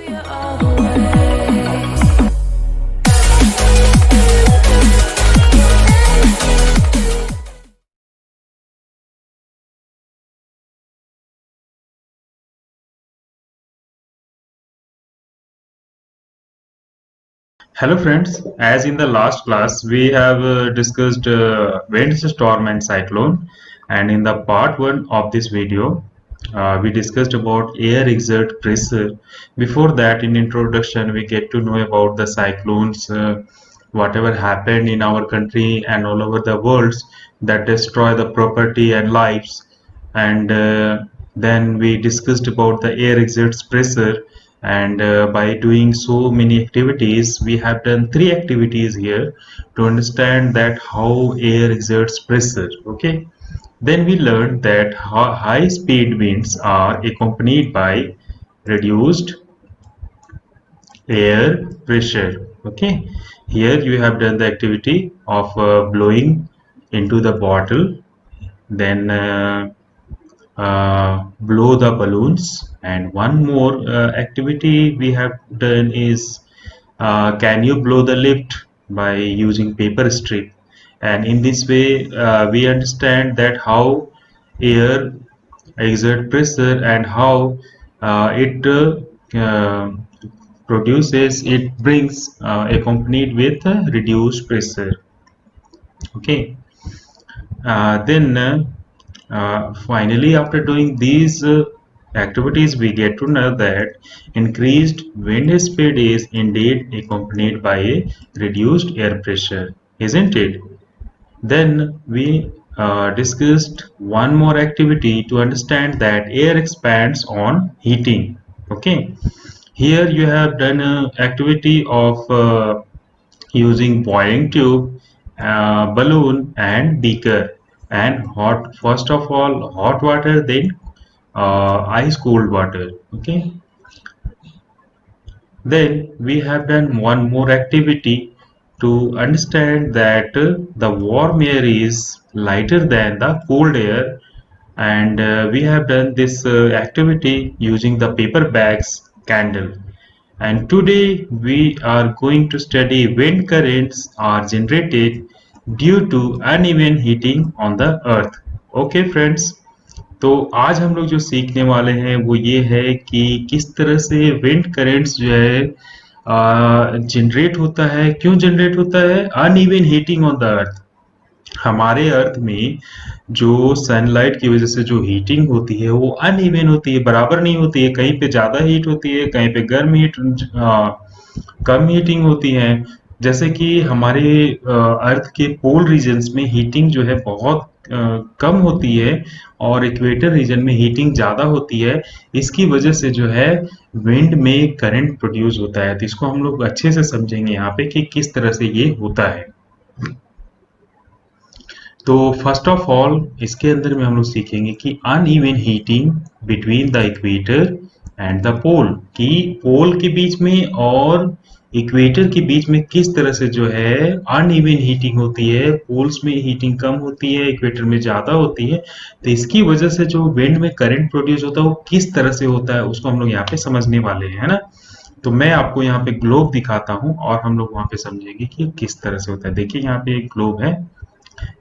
Hello friends, as in the last class we have discussed wind storm and cyclone, and in the part 1 of this video we discussed about air exert pressure. Before that, in introduction we get to know about the cyclones, whatever happened in our country and all over the world that destroy the property and lives, and then we discussed about the air exerts pressure, and by doing so many activities we have done 3 activities here to understand that how air exerts pressure. Okay, then we learned that high speed winds are accompanied by reduced air pressure. Okay, here you have done the activity of blowing into the bottle, then blow the balloons, and one more activity we have done is can you blow the lift by using paper strip. And in this way we understand that how air exert pressure and how it produces, it brings accompanied with reduced pressure. Okay, then finally, after doing these activities, we get to know that increased wind speed is indeed accompanied by a reduced air pressure, isn't it? Then we discussed one more activity to understand that air expands on heating. Okay, here you have done an activity of using boiling tube, balloon and beaker, and hot, first of all hot water, then ice cold water. Okay, then we have done one more activity to understand that the warm air is lighter than the cold air, and we have done this activity using the paper bags candle. And today we are going to study wind currents are generated due to uneven heating on the earth. Okay friends, तो आज हम लोग जो सीखने वाले हैं वो ये है कि किस तरह से विंड करेंट्स जो है जनरेट होता है, क्यों जनरेट होता है, uneven heating on the earth. हमारे अर्थ में जो सनलाइट की वजह से जो हीटिंग होती है वो अनइवन होती है, बराबर नहीं होती है, कहीं पे ज्यादा हीट होती है, कहीं पे गर्म हीट, कम हीटिंग होती है। जैसे कि हमारे अर्थ के पोल रीजन्स में हीटिंग जो है बहुत कम होती है और इक्वेटर रीजन में हीटिंग ज्यादा होती है। इसकी वजह से जो है विंड में करंट प्रोड्यूस होता है। तो इसको हम लोग अच्छे से समझेंगे यहाँ पे कि किस तरह से ये होता है। तो फर्स्ट ऑफ ऑल इसके अंदर में हम लोग सीखेंगे कि uneven heating between the equator and the pole, कि पोल के बीच में और इक्वेटर के बीच में किस तरह से जो है अनइवन हीटिंग होती है। पोल्स में हीटिंग कम होती है, इक्वेटर में ज्यादा होती है। तो इसकी वजह से जो विंड में करंट प्रोड्यूस होता है वो किस तरह से होता है उसको हम लोग यहाँ पे समझने वाले हैं, है ना। तो मैं आपको यहाँ पे ग्लोब दिखाता हूँ और हम लोग वहां पे समझेंगे कि किस तरह से होता है। देखिए यहाँ पे एक ग्लोब है,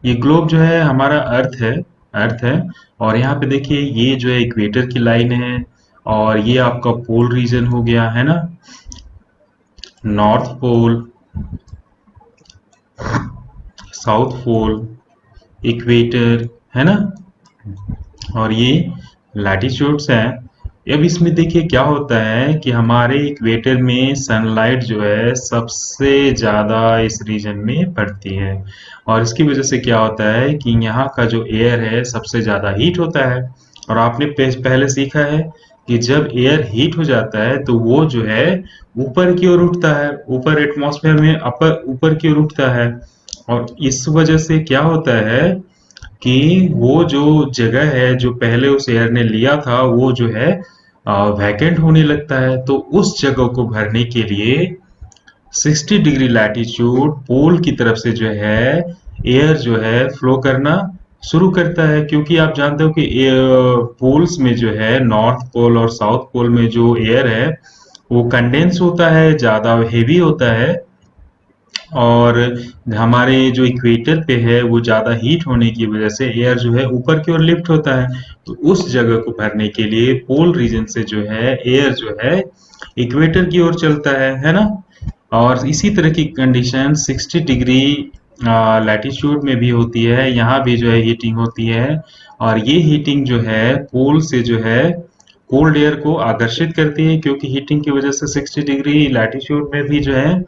ये ग्लोब जो है हमारा अर्थ है, अर्थ है। और यहाँ पे देखिए ये जो है इक्वेटर की लाइन है, और ये आपका पोल रीजन हो गया, है ना, north pole, south pole, equator, है ना, और ये लैटिट्यूड्स हैं। अब इसमें देखिए क्या होता है कि हमारे इक्वेटर में सनलाइट जो है सबसे ज्यादा इस रीजन में पड़ती है, और इसकी वजह से क्या होता है कि यहाँ का जो एयर है सबसे ज्यादा हीट होता है। और आपने पहले सीखा है कि जब एयर हीट हो जाता है तो वो जो है ऊपर की ओर उठता है, ऊपर एटमॉस्फेयर में अपर ऊपर की ओर उठता है। और इस वजह से क्या होता है कि वो जो जगह है जो पहले उस एयर ने लिया था वो जो है वैकेंट होने लगता है। तो उस जगह को भरने के लिए 60 डिग्री लैटिट्यूड पोल की तरफ से जो है एयर जो है फ्लो करना शुरू करता है, क्योंकि आप जानते हो कि पोल्स में जो है नॉर्थ पोल और साउथ पोल में जो एयर है वो कंडेंस होता है, ज़्यादा हेवी होता है, और हमारे जो इक्वेटर पे है वो ज़्यादा हीट होने की वजह से एयर जो है ऊपर की ओर लिफ्ट होता है। तो उस जगह को भरने के लिए पोल रीजन से जो है एयर जो है इक्वेटर की ओर चलता है ना। और इसी तरह की कंडीशन 60 डिग्री लैटिट्यूड में भी होती है, यहाँ भी जो है हीटिंग होती है। और ये हीटिंग जो है पोल से जो है कोल्ड एयर को आकर्षित करती है, क्योंकि हीटिंग की वजह से 60 डिग्री लैटिट्यूड में भी जो है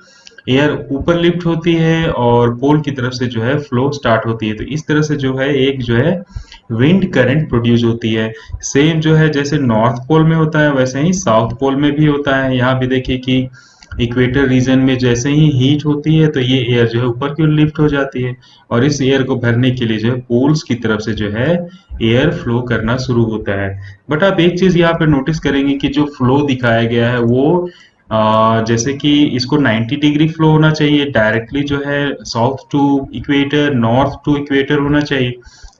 एयर ऊपर लिफ्ट होती है और पोल की तरफ से जो है फ्लो स्टार्ट होती है। तो इस तरह से जो है एक जो है विंड करंट प्रोड्यूस होती है। सेम जो है जैसे नॉर्थ पोल में होता है वैसे ही साउथ पोल में भी होता है। यहाँ भी देखिए कि इक्वेटर रीजन में जैसे ही हीट होती है तो ये एयर जो है ऊपर की ओर लिफ्ट हो जाती है, और इस एयर को भरने के लिए जो है पोल्स की तरफ से जो है एयर फ्लो करना शुरू होता है। बट आप एक चीज यहाँ पे नोटिस करेंगे कि जो फ्लो दिखाया गया है वो जैसे कि इसको 90 डिग्री फ्लो होना चाहिए, डायरेक्टली जो है south to equator, north to equator होना चाहिए।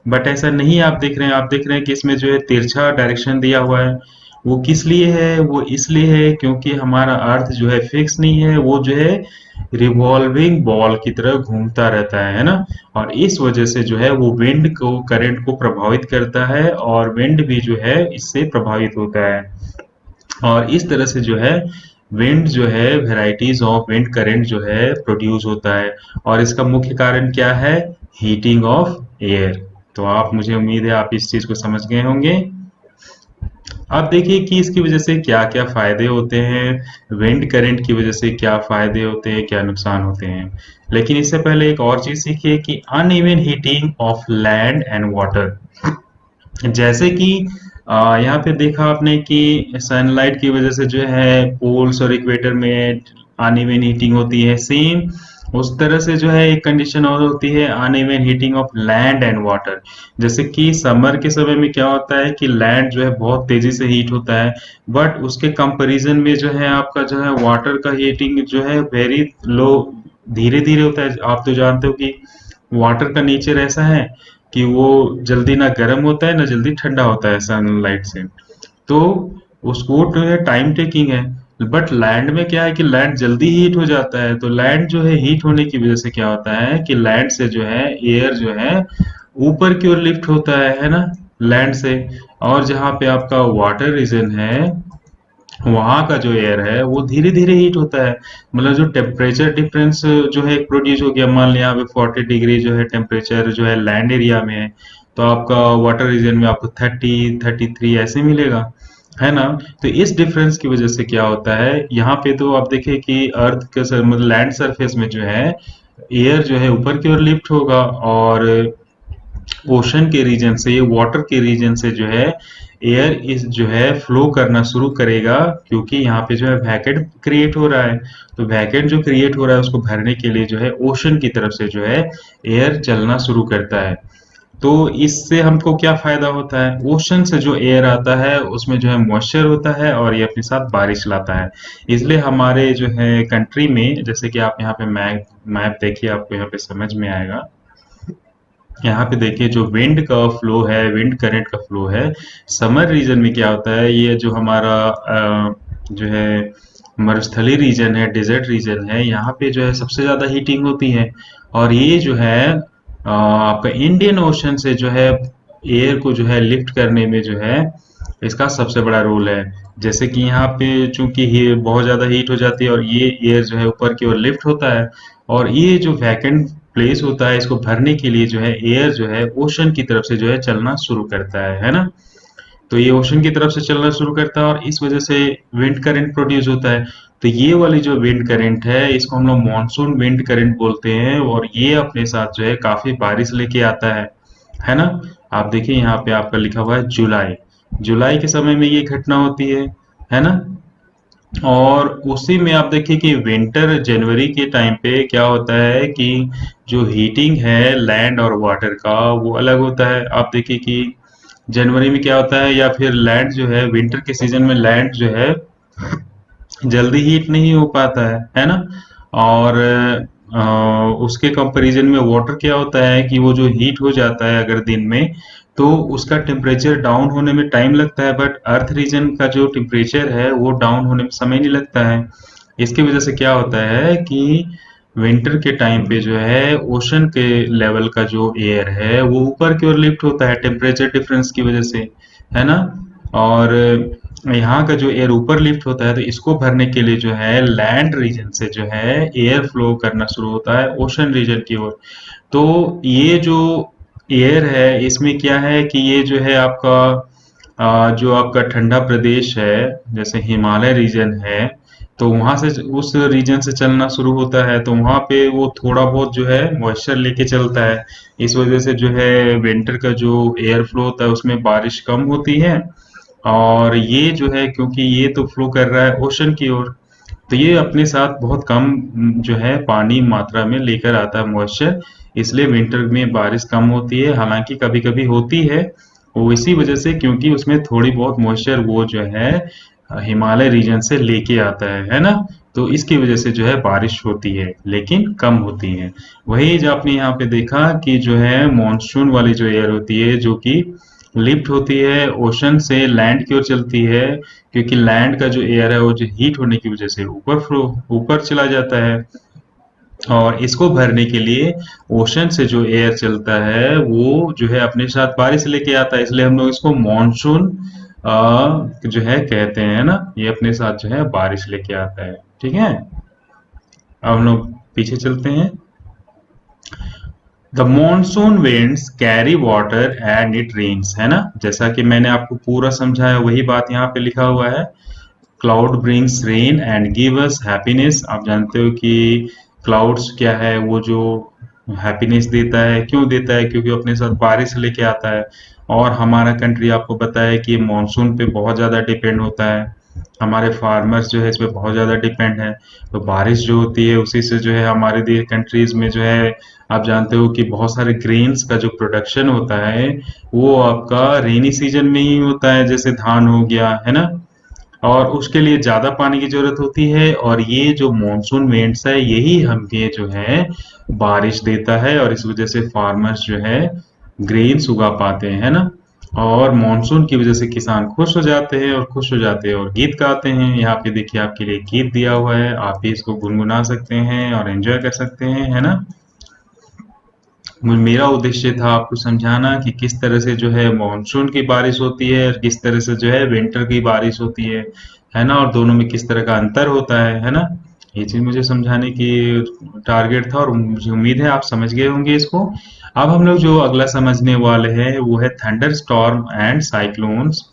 बट ऐसा नहीं आप देख रहे हैं, आप देख रहे हैं कि इसमें जो है तिरछा डायरेक्शन दिया हुआ है। वो किस लिए है? वो इसलिए है क्योंकि हमारा अर्थ जो है फिक्स नहीं है, वो जो है रिवॉल्विंग बॉल की तरह घूमता रहता है ना। और इस वजह से जो है वो विंड को, करंट को प्रभावित करता है, और विंड भी जो है इससे प्रभावित होता है। और इस तरह से जो है विंड जो है वेराइटीज ऑफ विंड करंट जो है प्रोड्यूस होता है। और इसका मुख्य कारण क्या है? Heating of air. तो आप, मुझे उम्मीद है आप इस चीज को समझ गए होंगे। अब देखिए कि इसकी वजह से क्या क्या फायदे होते हैं, विंड करंट की वजह से क्या फायदे होते हैं, क्या नुकसान होते हैं। लेकिन इससे पहले एक और चीज सीखिए कि uneven heating of land and water. जैसे कि यहाँ पे देखा आपने कि सनलाइट की वजह से जो है पोल्स और इक्वेटर में अनइवन हीटिंग होती है, सेम उस तरह से जो है एक कंडीशन और होती है uneven heating of land and water. जैसे कि समर के समय में क्या होता है कि लैंड जो है बहुत तेजी से हीट होता है, बट उसके कंपैरिजन में जो है आपका जो है वाटर का हीटिंग जो है वेरी लो, धीरे धीरे होता है। आप तो जानते हो कि वाटर का नेचर ऐसा है कि वो जल्दी ना गर्म होता है ना जल्दी ठंडा होता है सनलाइट से। तो उसको जो है टाइम टेकिंग है। बट लैंड में क्या है कि लैंड जल्दी हीट हो जाता है। तो लैंड जो है हीट होने की वजह से क्या होता है कि लैंड से जो है एयर जो है ऊपर की ओर लिफ्ट होता है ना, लैंड से। और जहाँ पे आपका वाटर रीजन है वहाँ का जो एयर है वो धीरे धीरे हीट होता है। मतलब जो टेम्परेचर डिफरेंस जो है प्रोड्यूस हो गया, मान लिया यहाँ पे 40 डिग्री जो है टेम्परेचर जो है लैंड एरिया में है, तो आपका वाटर रीजन में आपको 30, 33 ऐसे मिलेगा, है ना। तो इस डिफरेंस की वजह से क्या होता है, यहाँ पे तो आप देखिए कि अर्थ के मतलब लैंड सरफेस में जो है एयर जो है ऊपर की ओर लिफ्ट होगा, और ओशन के रीजन से, वाटर के रीजन से जो है एयर इस जो है फ्लो करना शुरू करेगा, क्योंकि यहाँ पे जो है वैकेंट क्रिएट हो रहा है। तो वैकेंट जो क्रिएट हो रहा है उसको भरने के लिए जो है ओशन की तरफ से जो है एयर चलना शुरू करता है। तो इससे हमको क्या फायदा होता है? ओशन से जो एयर आता है उसमें जो है मॉइस्चर होता है और ये अपने साथ बारिश लाता है। इसलिए हमारे जो है कंट्री में, जैसे कि आप यहाँ पे मैप मैप देखिए, आपको यहाँ पे समझ में आएगा। यहाँ पे देखिए जो विंड का फ्लो है, विंड करंट का फ्लो है, समर रीजन में क्या होता है, ये जो हमारा जो है मरुस्थलीय रीजन है, डेजर्ट रीजन है, यहाँ पे जो है सबसे ज्यादा हीटिंग होती है। और ये जो है आपका इंडियन ओशन से जो है एयर को जो है लिफ्ट करने में जो है इसका सबसे बड़ा रोल है। जैसे कि यहाँ पे चूंकि ये बहुत ज्यादा हीट हो जाती है और ये एयर जो है ऊपर की ओर लिफ्ट होता है, और ये जो वैकेंट प्लेस होता है इसको भरने के लिए जो है एयर जो है ओशन की तरफ से जो है चलना शुरू करता है ना। तो ये ओशन की तरफ से चलना शुरू करता है और इस वजह से विंड करंट प्रोड्यूस होता है। तो ये वाली जो विंड करंट है इसको हम लोग मॉनसून विंड करंट बोलते हैं, और ये अपने साथ जो है काफी बारिश लेके आता है ना। आप देखिए यहाँ पे आपका लिखा हुआ है जुलाई, जुलाई के समय में ये घटना होती है ना। और उसी में आप देखिए कि विंटर जनवरी के टाइम पे क्या होता है कि जो हीटिंग है लैंड और वाटर का वो अलग होता है। आप देखिए कि जनवरी में क्या होता है, या फिर लैंड जो है विंटर के सीजन में लैंड जो है जल्दी हीट नहीं हो पाता है ना। और उसके कंपैरिजन में वाटर क्या होता है कि वो जो हीट हो जाता है अगर दिन में, तो उसका टेम्परेचर डाउन होने में टाइम लगता है, बट अर्थ रीजन का जो टेम्परेचर है वो डाउन होने में समय नहीं लगता है। इसकी वजह से क्या होता है कि विंटर के टाइम पे जो है ओशन के लेवल का जो एयर है वो ऊपर की ओर लिफ्ट होता है टेम्परेचर डिफरेंस की वजह से, है ना। और यहाँ का जो एयर ऊपर लिफ्ट होता है तो इसको भरने के लिए जो है लैंड रीजन से जो है एयर फ्लो करना शुरू होता है ओशन रीजन की ओर। तो ये जो एयर है इसमें क्या है कि ये जो है आपका जो आपका ठंडा प्रदेश है जैसे हिमालय रीजन है, तो वहां से उस रीजन से चलना शुरू होता है, तो वहां पे वो थोड़ा बहुत जो है मॉइस्चर लेके चलता है। इस वजह से जो है विंटर का जो एयर फ्लो होता है उसमें बारिश कम होती है। और ये जो है क्योंकि ये तो फ्लो कर रहा है ओशन की ओर, तो ये अपने साथ बहुत कम जो है पानी मात्रा में लेकर आता है मॉइस्चर, इसलिए विंटर में बारिश कम होती है। हालांकि कभी कभी होती है वो इसी वजह से क्योंकि उसमें थोड़ी बहुत मॉइस्चर वो जो है हिमालय रीजन से लेके आता है ना। तो इसकी वजह से जो है बारिश होती है लेकिन कम होती है। वही जो आपने यहाँ पे देखा कि जो है मॉनसून वाली जो एयर होती है जो कि लिफ्ट होती है ओशन से लैंड की ओर चलती है, क्योंकि लैंड का जो एयर है वो जो हीट होने की वजह से ऊपर चला जाता है। और इसको भरने के लिए ओशन से जो एयर चलता है वो जो है अपने साथ बारिश लेके आता है, इसलिए हम लोग इसको मॉनसून जो है कहते हैं ना, ये अपने साथ जो है बारिश लेके आता है। ठीक है, अब हम लोग पीछे चलते हैं। The monsoon winds carry water and it rains, है ना, जैसा कि मैंने आपको पूरा समझाया वही बात यहाँ पे लिखा हुआ है। Cloud brings rain and give us happiness. आप जानते हो कि क्लाउड्स क्या है, वो जो हैप्पीनेस देता है, क्यों देता है, क्योंकि वो अपने साथ बारिश लेके आता है। और हमारा कंट्री आपको पता है कि मानसून पे बहुत ज़्यादा डिपेंड होता है, हमारे फार्मर्स जो है इस पे बहुत ज़्यादा डिपेंड है। तो बारिश जो होती है उसी से जो है हमारे देश कंट्रीज में जो है आप जानते हो कि बहुत सारे ग्रेन्स का जो प्रोडक्शन होता है वो आपका रेनी सीजन में ही होता है, जैसे धान हो गया, है ना। और उसके लिए ज़्यादा पानी की ज़रूरत होती है, और ये जो मॉनसून वेव्स है यही हमें जो है बारिश देता है, और इस वजह से फार्मर्स जो है ग्रेन्स उगा पाते हैं, है ना। और मॉनसून की वजह से किसान खुश हो जाते हैं, और खुश हो जाते हैं और गीत गाते हैं। यहाँ पे देखिए आपके लिए गीत दिया हुआ है, आप भी इसको गुनगुना सकते हैं और एंजॉय कर सकते हैं, है ना। मेरा उद्देश्य था आपको समझाना कि किस तरह से जो है मॉनसून की बारिश होती है और किस तरह से जो है विंटर की बारिश होती है ना, और दोनों में किस तरह का अंतर होता है ना। ये चीज मुझे समझाने की टारगेट था, और मुझे उम्मीद है आप समझ गए होंगे इसको। अब हम लोग जो अगला समझने वाले हैं वो है थंडर स्टॉर्म एंड साइक्लोन्स।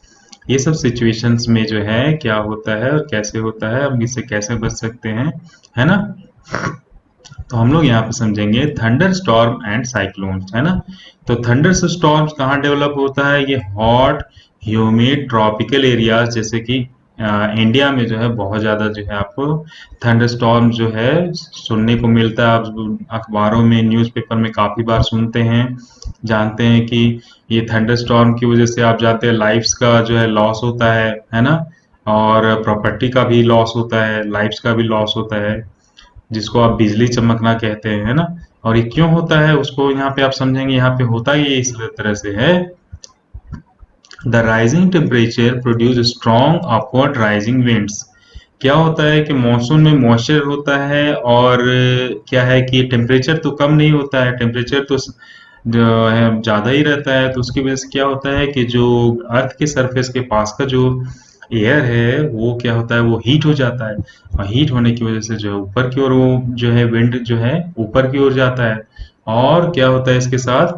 ये सब सिचुएशंस में जो है क्या होता है और कैसे होता है, हम इससे कैसे बच सकते हैं, है ना। तो हम लोग यहाँ पे समझेंगे थंडर स्टॉर्म एंड साइक्लोन्स, है ना। तो थंडर स्टॉर्म्स कहाँ डेवलप होता है, ये हॉट ह्यूमिड ट्रॉपिकल एरियाज जैसे कि इंडिया में जो है बहुत ज्यादा जो है आपको थंडर स्टॉर्म जो है सुनने को मिलता है। आप अखबारों में न्यूज़पेपर में काफी बार सुनते हैं, जानते हैं कि ये थंडर स्टॉर्म की वजह से आप जानते हैं लाइफ्स का जो है लॉस होता है ना। और प्रॉपर्टी का भी लॉस होता है, लाइफ्स का भी लॉस होता है, जिसको आप बिजली चमकना कहते हैं, है ना। और ये क्यों होता है उसको यहाँ पे आप समझेंगे। यहाँ पे होता ये इस तरह से है, the rising temperature produce strong upward rising winds. क्या होता है कि मॉनसून में मॉइस्चर होता है, और क्या है कि टेम्परेचर तो कम नहीं होता है, टेम्परेचर तो जो है ज्यादा ही रहता है। तो उसकी वजह से क्या होता है कि जो अर्थ के सरफेस के पास का जो एयर है वो क्या होता है, वो हीट हो जाता है, और हीट होने की वजह से जो है ऊपर की ओर वो जो है विंड जो है ऊपर की ओर जाता है। और क्या होता है इसके साथ,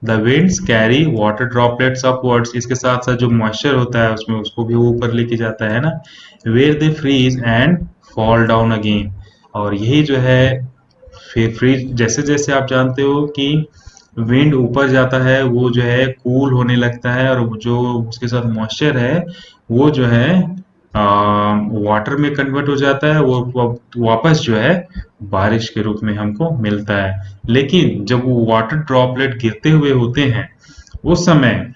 the winds carry water droplets upwards, इसके साथ साथ जो मॉइस्चर होता है उसमें उसको भी वो ऊपर लेके जाता है ना, where they freeze and fall down again. और यही जो है फिर फ्रीज, जैसे जैसे आप जानते हो कि विंड ऊपर जाता है वो जो है कूल होने लगता है, और वो जो उसके साथ मॉइस्चर है वो जो है वाटर में कन्वर्ट हो जाता है, वो वापस जो है बारिश के रूप में हमको मिलता है। लेकिन जब वो वाटर ड्रॉपलेट गिरते हुए होते हैं उस समय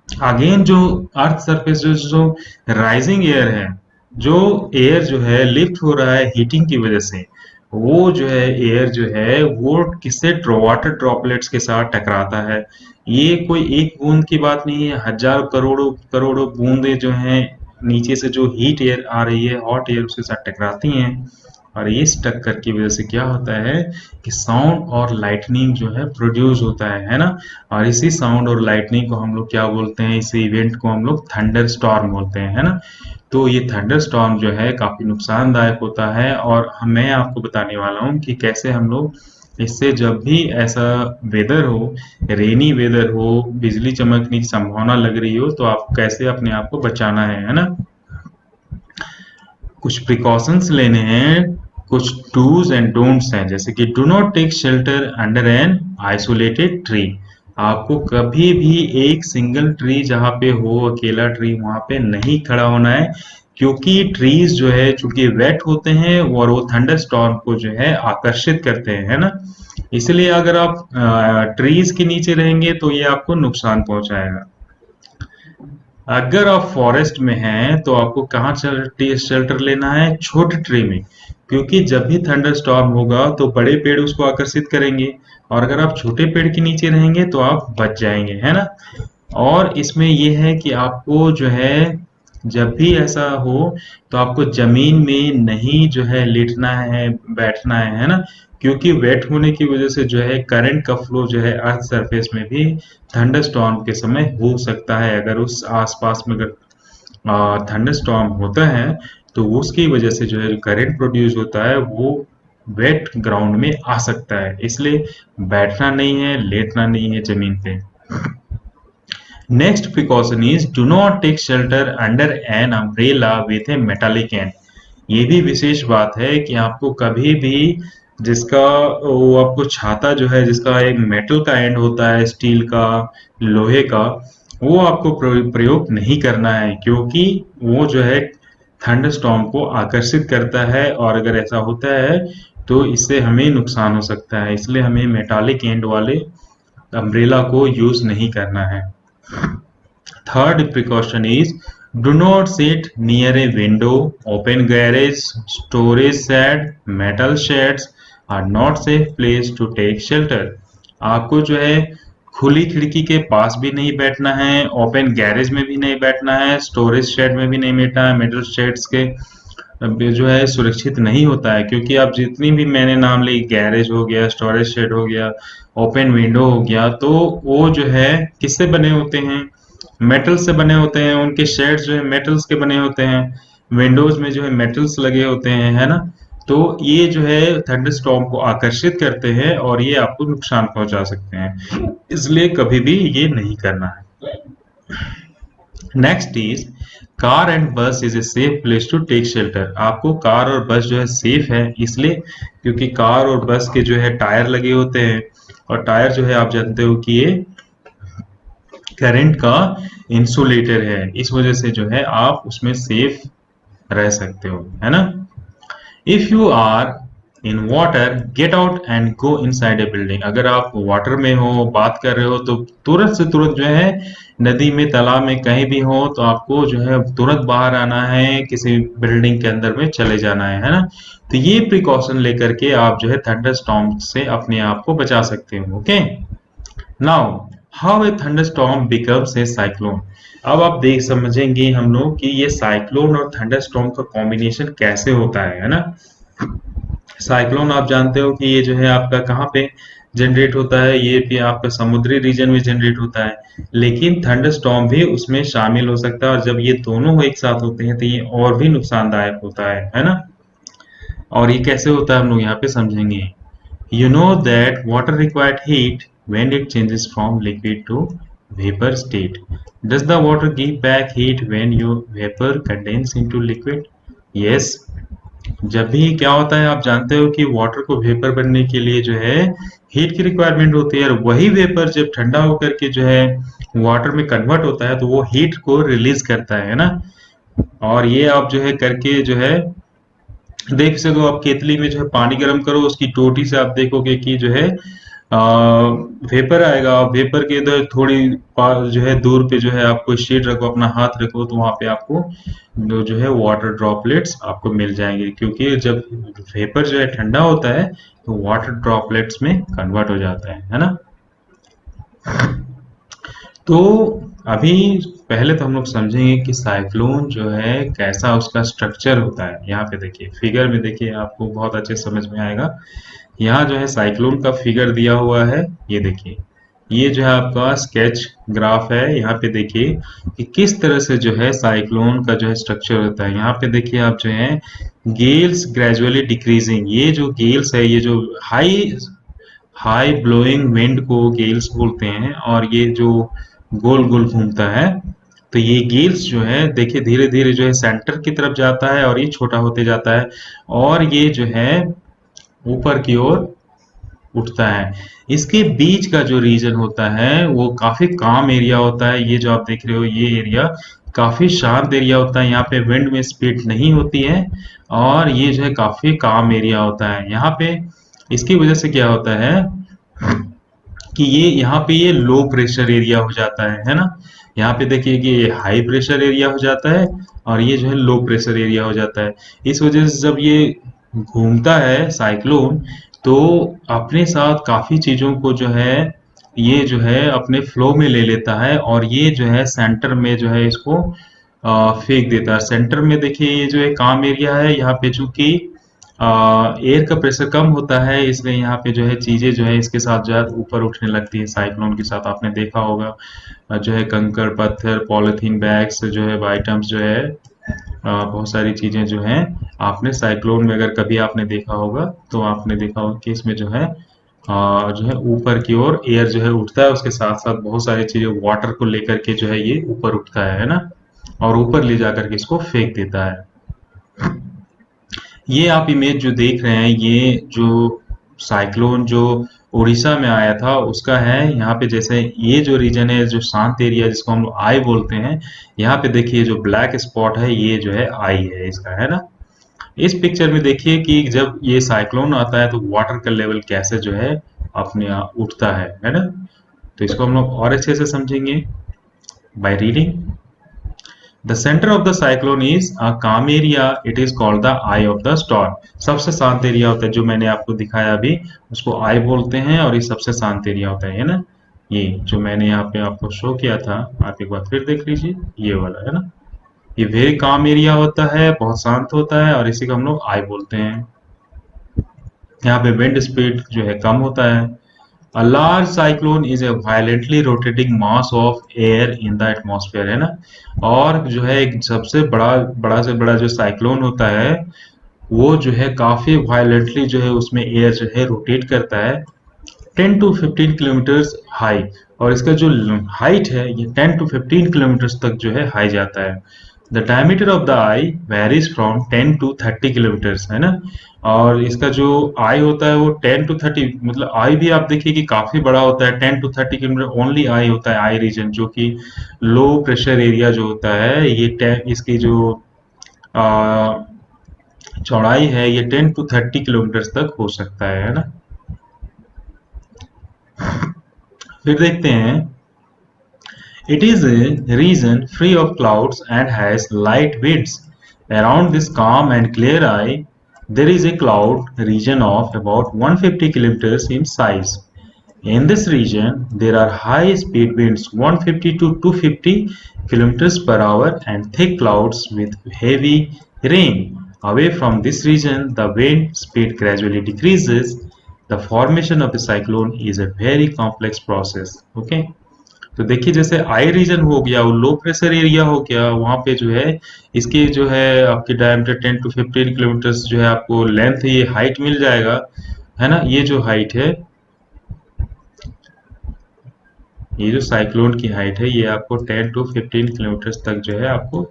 अगेन जो अर्थ सरफेस जो राइजिंग एयर है, जो एयर जो है लिफ्ट हो रहा है हीटिंग की वजह से, वो जो है एयर जो है वो किससे वाटर ड्रॉपलेट्स के साथ टकराता है। ये कोई एक बूंद की बात नहीं है, हजार करोड़ों करोड़ों बूंदें जो हैं नीचे से जो हीट एयर आ रही है, हॉट एयर उसके साथ टकराती हैं, और इस टक्कर की वजह से क्या होता है कि साउंड और लाइटनिंग जो है प्रोड्यूस होता है ना। और इसी साउंड और लाइटनिंग को हम लोग क्या बोलते हैं, इसी इवेंट को हम लोग थंडर स्टॉर्म बोलते हैं, है ना। तो ये थंडर स्टॉर्म जो है काफी नुकसानदायक होता है, और मैं आपको बताने वाला हूँ कि कैसे हम लोग इससे जब भी ऐसा वेदर हो, रेनी वेदर हो, बिजली चमकने की संभावना लग रही हो, तो आप कैसे अपने आप को बचाना है ना। कुछ प्रिकॉशंस लेने हैं, कुछ डूज एंड डोंट्स हैं, जैसे कि do not take shelter under an isolated tree. आपको कभी भी एक सिंगल ट्री जहाँ पे हो, अकेला ट्री, वहां पे नहीं खड़ा होना है, क्योंकि ट्रीज जो है चूंकि वेट होते हैं और वो थंडर स्टॉर्म को जो है आकर्षित करते हैं, है ना। इसलिए अगर आप ट्रीज के नीचे रहेंगे तो ये आपको नुकसान पहुंचाएगा। अगर आप फॉरेस्ट में हैं तो आपको कहाँ शेल्टर लेना है, छोटे ट्री में, क्योंकि जब भी थंडर स्टॉर्म होगा तो बड़े पेड़ उसको आकर्षित करेंगे, और अगर आप छोटे पेड़ के नीचे रहेंगे तो आप बच जाएंगे, है ना। और इसमें ये है कि आपको जो है जब भी ऐसा हो तो आपको जमीन में नहीं जो है लेटना है, बैठना है ना, क्योंकि वेट होने की वजह से जो है करंट का फ्लो जो है अर्थ सरफेस में भी थंडर स्टॉर्म के समय हो सकता है। अगर उस आसपास में अगर थंडर स्टॉर्म होता है तो उसकी वजह से जो है करंट प्रोड्यूस होता है वो वेट ग्राउंड में आ सकता है, इसलिए बैठना नहीं है, लेटना नहीं है जमीन पे। Next precaution is do not take shelter under an umbrella with a metallic end। ये भी विशेष बात है कि आपको कभी भी जिसका वो आपको छाता जो है जिसका एक मेटल का एंड होता है, स्टील का, लोहे का, वो आपको प्रयोग नहीं करना है, क्योंकि वो जो है थंडर स्टॉर्म को आकर्षित करता है, और अगर ऐसा होता है तो इससे हमें नुकसान हो सकता है, इसलिए हमें मेटालिक एंड वाले अम्ब्रेला को यूज नहीं करना है। Third precaution is do not sit near a window, open garage, storage shed, metal sheds are not safe place to take shelter। आपको जो है खुली खिड़की के पास भी नहीं बैठना है, ओपन गैरेज में भी नहीं बैठना है, स्टोरेज शेड में भी नहीं बैठना है। मेटल शेड्स के जो है सुरक्षित नहीं होता है, क्योंकि आप जितनी भी मैंने नाम ली, गैरेज हो गया, स्टोरेज शेड हो गया, ओपन विंडो हो गया, तो वो जो है किससे बने होते हैं, मेटल से बने होते हैं, उनके शेड्स जो है मेटल्स के बने होते हैं, विंडोज में जो है मेटल्स लगे होते हैं, है ना। तो ये जो है थंडर स्टॉर्म को आकर्षित करते हैं और ये आपको नुकसान पहुंचा सकते हैं, इसलिए कभी भी ये नहीं करना है। Next is car and bus is a safe place to take shelter. आपको कार और बस जो है सेफ है इसलिए क्योंकि कार और बस के जो है टायर लगे होते हैं, और टायर जो है आप जानते हो कि ये करंट का इंसुलेटर है, इस वजह से जो है आप उसमें सेफ रह सकते हो, है ना। If you are in water get out and go inside a building. अगर आप वाटर में हो, बात कर रहे हो, तो तुरंत से तुरंत जो है नदी में, तालाब में, कहीं भी हो तो आपको जो है तुरंत बाहर आना है, किसी बिल्डिंग के अंदर में चले जाना है ना। तो ये प्रिकॉशन लेकर के आप जो है थंडर स्टॉर्म से अपने आप को बचा सकते हो। Okay, now how a thunderstorm becomes a cyclone. अब आप देख समझेंगे हम लोग कि ये साइक्लोन और थंडरस्टॉर्म का कॉम्बिनेशन कैसे होता है ना। साइक्लोन आप जानते हो कि ये जो है आपका कहाँ पे जनरेट होता है, ये भी आपका समुद्री रीजन में जनरेट होता है, लेकिन थंडरस्टॉर्म भी उसमें शामिल हो सकता है, और जब ये दोनों एक साथ होते हैं तो ये और भी नुकसानदायक होता है ना। और ये कैसे होता है हम लोग यहाँ पे समझेंगे। You know that water required heat when it changes from liquid to vapor state. Does the water give back heat when your vapor condense into liquid? Yes. जब भी क्या होता है आप जानते हो कि वाटर को वेपर बनने के लिए जो है हीट की रिक्वायरमेंट होती है, और वही वेपर जब ठंडा होकर के जो है वाटर में कन्वर्ट होता है तो वो हीट को रिलीज करता है ना। और ये आप जो है करके जो है देख सको, आप केतली में जो है पानी गर्म करो, उसकी टोटी से आप देखोगे कि जो है वेपर आएगा, वेपर के इधर थोड़ी जो है दूर पे जो है आपको शीट रखो, अपना हाथ रखो, तो वहां पे आपको जो है वाटर ड्रॉपलेट्स आपको मिल जाएंगे, क्योंकि जब वेपर जो है ठंडा होता है तो वाटर ड्रॉपलेट्स में कन्वर्ट हो जाता है ना। तो अभी पहले तो हम लोग समझेंगे कि साइक्लोन जो है कैसा उसका स्ट्रक्चर होता है। यहाँ पे देखिए, फिगर में देखिए, आपको बहुत अच्छे समझ में आएगा। यहाँ जो है साइक्लोन का फिगर दिया हुआ है, ये देखिए। ये जो है आपका स्केच ग्राफ है। यहाँ पे देखिए कि किस तरह से जो है साइक्लोन का जो है स्ट्रक्चर होता है। यहाँ पे देखिए आप जो है गेल्स ग्रेजुअली डिक्रीजिंग, ये जो गेल्स है, ये जो हाई हाई ब्लोइंग विंड को गेल्स बोलते हैं। और ये जो गोल गोल घूमता है, तो ये गेल्स जो है देखिए धीरे धीरे जो है सेंटर की तरफ जाता है और ये छोटा होते जाता है, और ये जो है ऊपर की ओर उठता है। इसके बीच का जो रीजन होता है वो काफी काम एरिया होता है। ये जो आप देख रहे हो, ये एरिया काफी शांत एरिया होता है। यहाँ पे विंड में स्पीड नहीं होती है, और ये जो है काफी काम एरिया होता है यहाँ पे। इसकी वजह से क्या होता है कि ये यहाँ पे ये लो प्रेशर एरिया हो जाता है ना। यहाँ पे देखिए कि ये हाई प्रेशर एरिया हो जाता है, और ये जो है लो प्रेशर एरिया हो जाता है। इस वजह से जब ये घूमता है साइक्लोन, तो अपने साथ काफी चीजों को जो है ये जो है अपने फ्लो में ले लेता है, और ये जो है सेंटर में जो है इसको फेंक देता है। सेंटर में देखिए ये जो है काम एरिया है, यहाँ पे चूंकि एयर का प्रेशर कम होता है, इसलिए यहाँ पे जो है चीजें जो है इसके साथ जो है ऊपर उठने लगती है साइक्लोन के साथ। आपने देखा होगा जो है कंकड़ पत्थर पॉलिथीन बैग्स जो है आइटम्स जो है बहुत सारी चीजें जो हैं, आपने साइक्लोन में अगर कभी आपने देखा होगा तो आपने देखा होगा कि इसमें जो है ऊपर की ओर एयर जो है उठता है, उसके साथ साथ बहुत सारी चीजें वाटर को लेकर के जो है ये ऊपर उठता है ना, और ऊपर ले जाकर के इसको फेंक देता है। ये आप इमेज जो देख रहे हैं, ये जो साइक्लोन जो उड़ीसा में आया था उसका है। यहाँ पे जैसे ये जो रीजन है, जो शांत एरिया जिसको हम लोग आई बोलते हैं, यहाँ पे देखिए जो ब्लैक स्पॉट है ये जो है आई है इसका, है ना। इस पिक्चर में देखिए कि जब ये साइक्लोन आता है तो वाटर का लेवल कैसे जो है अपने आप उठता है ना। तो इसको हम लोग और अच्छे से समझेंगे by reading. The center of the cyclone is a calm area. It is called the eye of the storm. सबसे शांत एरिया होता है, जो मैंने आपको दिखाया अभी, उसको आई बोलते हैं, और ये सबसे शांत एरिया होता है ना। ये जो मैंने यहाँ पे आपको शो किया था, आप एक बार फिर देख लीजिए, ये वाला है ना। ये वेरी काम एरिया होता है, बहुत शांत होता है, और इसी को हम लोग आई बोलते हैं। यहाँ पे विंड स्पीड जो है कम होता है। A large cyclone is a violently rotating mass of air in the atmosphere, है ना। और जो है एक सबसे बड़ा से बड़ा जो साइक्लोन होता है, वो जो है काफी वायलेंटली जो है उसमें एयर जो है रोटेट करता है 10 टू 15 किलोमीटर्स हाई। और इसका जो हाइट है ये 10 टू 15 किलोमीटर्स तक जो है हाई जाता है। The diameter of the eye varies from 10 to 30 kilometres, है ना। और इसका जो आई होता है वो 10 टू 30, मतलब आई भी आप देखिए कि काफी बड़ा होता है। 10 टू 30 किलोमीटर ओनली आई होता है, आई रीजन, जो कि लो प्रेशर एरिया जो होता है, ये इसकी जो आ, चौड़ाई है ये 10 टू 30 किलोमीटर तक हो सकता है ना। फिर देखते हैं, it is a region free of clouds and has light winds. Around this calm and clear eye, there is a cloud region of about 150 kilometers in size. In this region, there are high speed winds 150 to 250 kilometers per hour and thick clouds with heavy rain. Away from this region, the wind speed gradually decreases. The formation of the cyclone is a very complex process. Okay. तो देखिए जैसे आई reason हो गया, वो low pressure area हो गया, वहां पे जो है इसके जो है आपकी डायमीटर 10 टू 15 किलोमीटर जो है आपको लेंथ है, ये हाइट मिल जाएगा, है ना। ये जो हाइट है, ये जो साइक्लोन की हाइट है, ये आपको 10 टू 15 किलोमीटर तक जो है आपको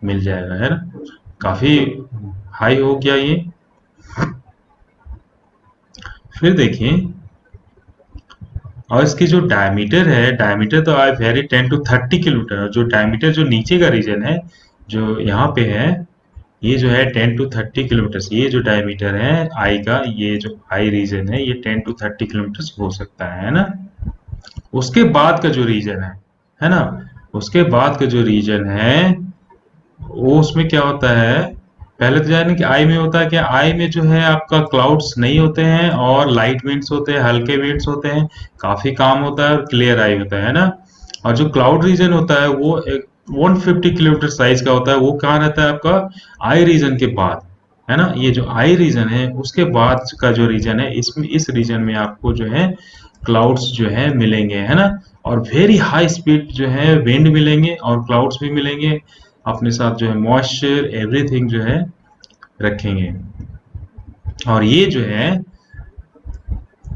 मिल जाएगा, है ना। काफी हाई हो गया ये। फिर देखिए, और इसकी जो डायमीटर है, डायमीटर तो आई वेरी 10 टू 30 किलोमीटर, जो डायमीटर जो नीचे का रीजन है जो यहाँ पे है, ये जो है 10 टू 30 किलोमीटर। ये जो डायमीटर है आई का, ये जो आई रीजन है, ये 10 टू 30 किलोमीटर हो सकता है ना। उसके बाद का जो रीजन है ना, उसके बाद का जो रीजन है वो उसमें क्या होता है, पहले तो जाने कि आई में होता है क्या, आई में जो है आपका क्लाउड्स नहीं होते हैं, और लाइट विंड्स होते हैं, हल्के विंड्स होते हैं, काफी काम होता है, और क्लियर आई होता है ना। और जो क्लाउड रीजन होता है वो 150 किलोमीटर साइज का होता है। वो कहाँ रहता है आपका? आई रीजन के बाद, है ना। ये जो आई रीजन है उसके बाद का जो रीजन है, इसमें इस रीजन में आपको जो है क्लाउड्स जो है मिलेंगे, है ना। और वेरी हाई स्पीड जो है विंड मिलेंगे और क्लाउड्स भी मिलेंगे, अपने साथ जो है मॉइस्चर एवरीथिंग जो है रखेंगे। और ये जो है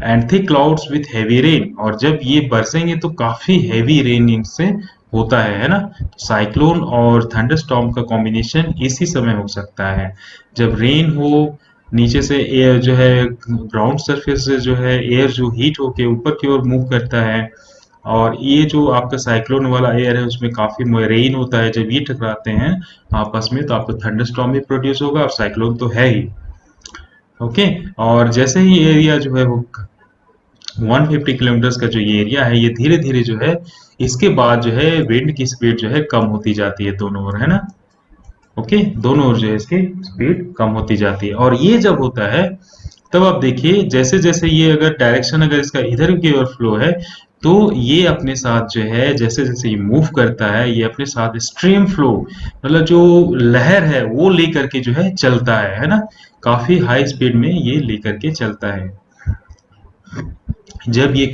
and thick clouds with heavy rain, और जब ये बरसेंगे तो काफी हेवी रेन इनसे होता है ना। साइक्लोन और थंडरस्टॉर्म का कॉम्बिनेशन इसी समय हो सकता है, जब रेन हो, नीचे से एयर जो है ग्राउंड सरफेस से जो है एयर जो हीट होके ऊपर की ओर मूव करता है, और ये जो आपका साइक्लोन वाला एयर है उसमें काफी रेन होता है। जब ये टकराते हैं आपस में तो आपको थंडरस्टॉर्म भी प्रोड्यूस होगा, और साइक्लोन तो है ही। ओके। और जैसे ही एरिया जो है वो 150 किलोमीटर का जो ये एरिया है, ये धीरे धीरे जो है इसके बाद जो है विंड की स्पीड जो है कम होती जाती है दोनों ओर, है ना। ओके, दोनों ओर जो है इसकी स्पीड कम होती जाती है। और ये जब होता है तब आप देखिए जैसे जैसे ये अगर डायरेक्शन अगर इसका इधर की ओर फ्लो है, तो ये अपने साथ जो है जैसे जैसे ये मूव करता है ये अपने साथ स्ट्रीम फ्लो, मतलब जो लहर है वो लेकर के जो है चलता है ना। काफी हाई स्पीड में ये लेकर के चलता है जब ये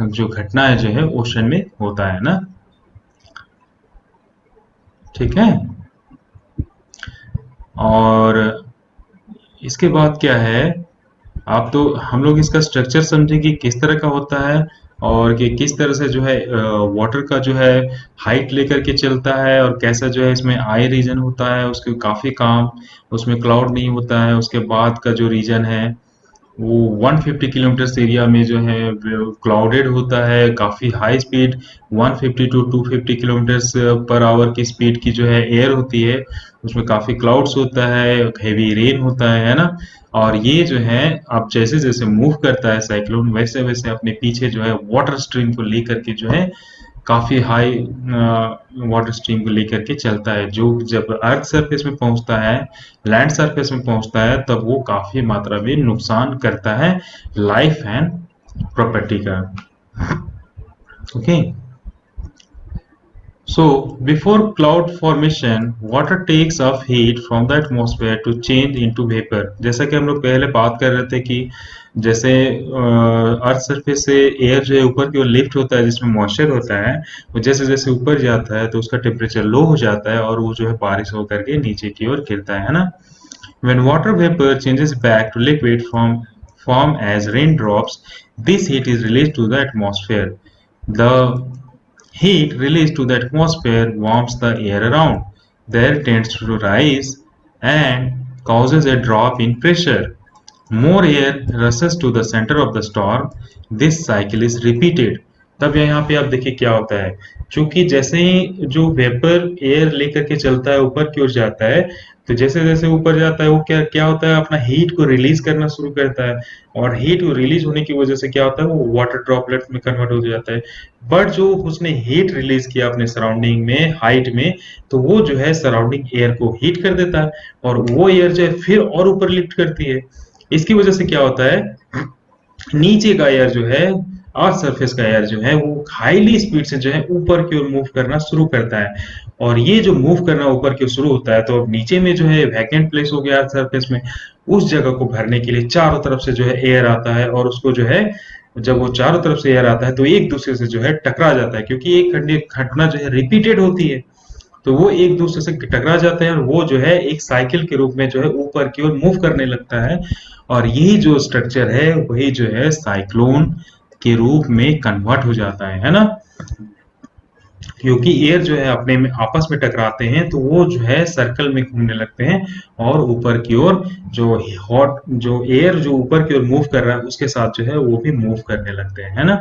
जो घटना है जो है ओशन में होता है ना। ठीक है। और इसके बाद क्या है, आप तो हम लोग इसका स्ट्रक्चर समझे कि किस तरह का होता है, और कि किस तरह से जो है वाटर का जो है हाइट लेकर के चलता है, और कैसा जो है इसमें आई रीजन होता है उसके काफी काम, उसमें क्लाउड नहीं होता है। उसके बाद का जो रीजन है वो 150 किलोमीटर एरिया में जो है क्लाउडेड होता है, काफी high speed 150 to 250 kilometre per hour की स्पीड की जो है एयर होती है, उसमें काफी क्लाउड्स होता है, हेवी रेन होता है ना। और ये जो है अब जैसे जैसे मूव करता है साइक्लोन, वैसे वैसे अपने पीछे जो है वाटर स्ट्रीम को लेकर के जो है काफी हाई वाटर स्ट्रीम को लेकर के चलता है, जो जब अर्थ सरफेस में पहुंचता है, लैंड सरफेस में पहुंचता है, तब वो काफी मात्रा में नुकसान करता है लाइफ एंड प्रॉपर्टी का। Okay. So, before cloud formation, water takes off heat from the atmosphere to change into vapor। जैसा कि हम लोग पहले बात कर रहे थे कि जैसे अर्थ सरफेस से एयर जो है ऊपर की ओर लिफ्ट होता है जिसमें मॉइस्चर होता है, वो जैसे जैसे ऊपर जाता है तो उसका टेम्परेचर लो हो जाता है और वो जो है बारिश होकर के नीचे की ओर गिरता है ना। When water vapor changes back to liquid form as raindrops, this heat is released to the atmosphere. The heat released to the atmosphere warms the air around. There tends to rise and causes a drop in pressure. More air rushes to the center of the storm. This cycle is repeated. तब यहाँ पे आप देखिए क्या होता है, क्योंकि जैसे ही जो वेपर एयर लेकर के चलता है ऊपर की ओर जाता है, तो जैसे जैसे ऊपर जाता है वो क्या क्या होता है अपना हीट को रिलीज करना शुरू करता है, और हीट को रिलीज होने की वजह से क्या होता है वो वाटर ड्रॉपलेट में कन्वर्ट हो जाता है। बट जो उसने हीट रिलीज किया अपने सराउंडिंग में हाइट में, तो वो जो है सराउंडिंग एयर को हीट कर देता है, और वो एयर जो है फिर और ऊपर लिफ्ट करती है। इसकी वजह से क्या होता है, नीचे का एयर जो है अर्थ सरफेस का एयर जो है वो हाईली स्पीड से जो है ऊपर की ओर मूव करना शुरू करता है। और ये जो मूव करना ऊपर की ओर शुरू होता है तो अब नीचे में जो है वैकेंट प्लेस हो गया अर्थ सरफेस में, उस जगह को भरने के लिए चारों तरफ से जो है एयर आता है, और उसको जो है जब वो चारों तरफ से एयर आता है तो एक दूसरे से जो है टकरा जाता है, क्योंकि एक घटना जो है रिपीटेड होती है, तो वो एक दूसरे से टकरा जाते हैं और वो जो है एक साइकिल के रूप में जो है ऊपर की ओर मूव करने लगता है। और यही जो स्ट्रक्चर है वही जो है साइक्लोन के रूप में कन्वर्ट हो जाता है ना। क्योंकि एयर जो है अपने में आपस में टकराते हैं तो वो जो है सर्कल में घूमने लगते हैं, और ऊपर की ओर जो हॉट जो एयर जो ऊपर की ओर मूव कर रहा है उसके साथ जो है वो भी मूव करने लगते हैं, है ना।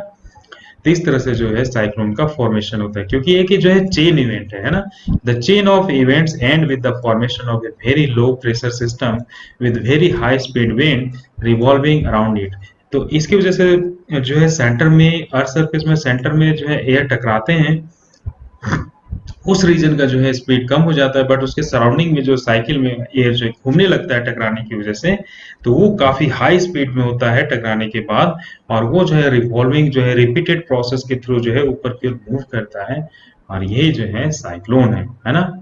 तो इस तरह से जो है साइक्लोन का फॉर्मेशन होता है, क्योंकि एक ही जो है चेन इवेंट है ना। The chain of events and with the formation of a very low pressure system with very high speed wind revolving around it. तो इसकी वजह से जो है सेंटर में अर्थ सरफेस में सेंटर में जो है एयर टकराते हैं, उस रीजन का जो है स्पीड कम हो जाता है, बट उसके सराउंडिंग में जो साइकिल में एयर जो घूमने लगता है टकराने की वजह से, तो वो काफी हाई स्पीड में होता है टकराने के बाद, और वो जो है रिवॉल्विंग जो है रिपीटेड प्रोसेस के थ्रू जो है ऊपर की ओर मूव करता है, और ये जो है साइक्लोन है ना।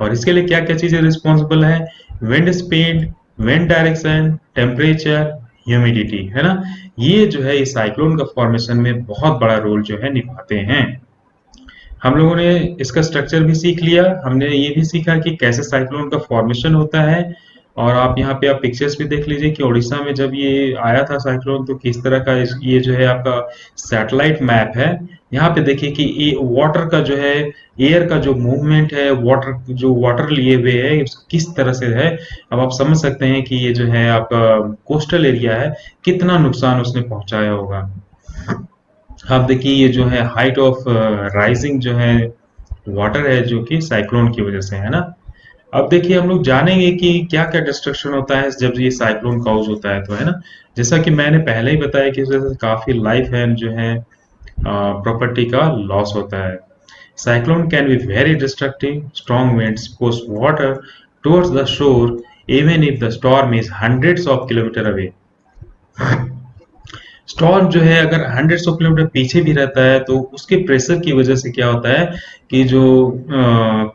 और इसके लिए क्या क्या चीजें रिस्पॉन्सिबल है? Wind speed, wind direction, temperature, humidity, है ना। ये जो है इस साइक्लोन का फॉर्मेशन में बहुत बड़ा रोल जो है निभाते हैं। हम लोगों ने इसका स्ट्रक्चर भी सीख लिया, हमने ये भी सीखा कि कैसे साइक्लोन का फॉर्मेशन होता है। और आप यहाँ पे आप पिक्चर्स भी देख लीजिए कि उड़ीसा में जब ये आया था साइक्लोन, तो किस तरह का ये जो है आपका सैटेलाइट मैप है। यहाँ पे देखिए कि ये वाटर का जो है, एयर का जो मूवमेंट है, वाटर जो वाटर लिए हुए है किस तरह से है। अब आप समझ सकते हैं कि ये जो है आपका कोस्टल एरिया है, कितना नुकसान उसने पहुंचाया होगा। आप देखिए ये जो है हाइट ऑफ राइजिंग जो है वाटर है, जो कि साइक्लोन की वजह से है ना। अब देखिए हम लोग जानेंगे कि क्या क्या डिस्ट्रक्शन होता है जब ये साइक्लोन काउज होता है, तो है ना। जैसा कि मैंने पहले ही बताया कि इस वजह से काफी लाइफ है जो है प्रॉपर्टी का लॉस होता है। Cyclone can be very destructive, strong winds push water towards the shore even if the storm is hundreds of kilometer away। Storm जो है अगर हंड्रेड्स ऑफ किलोमीटर पीछे भी रहता है, तो उसके प्रेशर की वजह से क्या होता है कि जो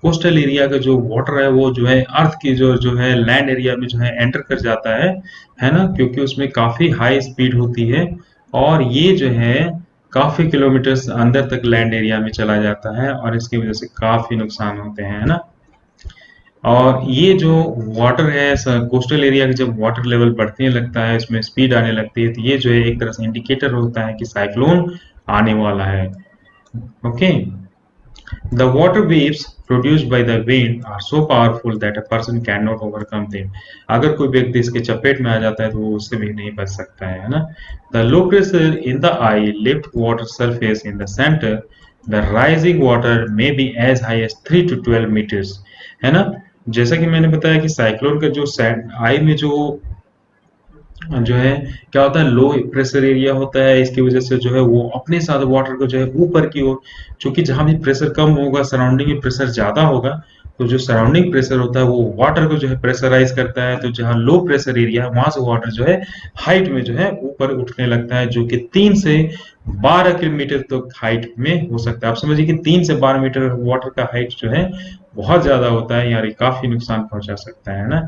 कोस्टल एरिया का जो वाटर है वो जो है अर्थ की जो जो है लैंड एरिया में जो है एंटर कर जाता है ना, क्योंकि उसमें काफी हाई स्पीड होती है, और ये जो है काफी किलोमीटर्स अंदर तक लैंड एरिया में चला जाता है, और इसकी वजह से काफी नुकसान होते हैं, है ना। और ये जो वाटर है कोस्टल एरिया का, जब वाटर लेवल बढ़ने लगता है, इसमें स्पीड आने लगती है, तो ये जो है एक तरह से इंडिकेटर होता है कि साइक्लोन आने वाला है। Okay. The water waves produced by the wind are so powerful that a person cannot overcome them। अगर कोई व्यक्ति इसके चपेट में आ जाता है तो वो उससे भी नहीं बच सकता है ना। The low pressure in the eye lift water surface in the center। The rising water may be as high as 3 to 12 meters, है ना। जैसा कि मैंने बताया कि साइक्लोन का जो आई में जो जो है क्या होता है, लो प्रेशर एरिया होता है, इसकी वजह से जो है वो अपने साथ वाटर को जो है ऊपर की ओर, क्योंकि जहां भी प्रेशर कम होगा सराउंडिंग में प्रेशर ज्यादा होगा, तो जो सराउंडिंग प्रेशर होता है वो वाटर को जो है प्रेशराइज करता है, तो जहां लो प्रेशर एरिया है वहां से वाटर जो है हाइट में जो है ऊपर उठने लगता है, जो कि 3 से 12 किलोमीटर तक हाइट में हो सकता है। आप समझिए कि 3 से 12 मीटर वाटर का हाइट जो है बहुत ज्यादा होता है, यार ये काफी नुकसान पहुंचा सकता है ना।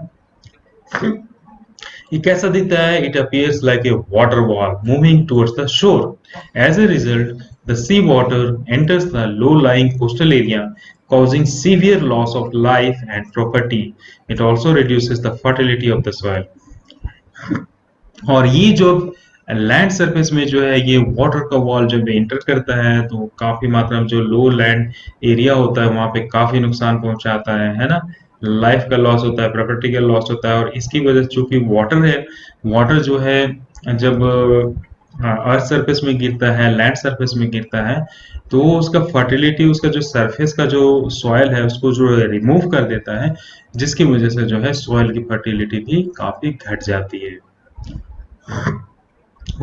ये कैसा दिखता है? It appears like a water wall moving towards the shore. As a result, the sea water enters the low-lying coastal area, causing severe loss of life and property. It also reduces the fertility of the soil। और ये जो land surface में जो है ये water का wall जब enter करता है, तो काफी मात्रा में जो लो लैंड एरिया होता है वहां पे काफी नुकसान पहुंचाता है ना। लाइफ का लॉस होता है, प्रॉपर्टी का लॉस होता है, और इसकी वजह से चूंकि वाटर है, वाटर जो है जब अर्थ सरफेस में गिरता है, लैंड सरफेस में गिरता है, तो उसका फर्टिलिटी, उसका जो सरफेस का जो सॉइल है उसको जो रिमूव कर देता है, जिसकी वजह से जो है सॉइल की फर्टिलिटी भी काफी घट जाती है।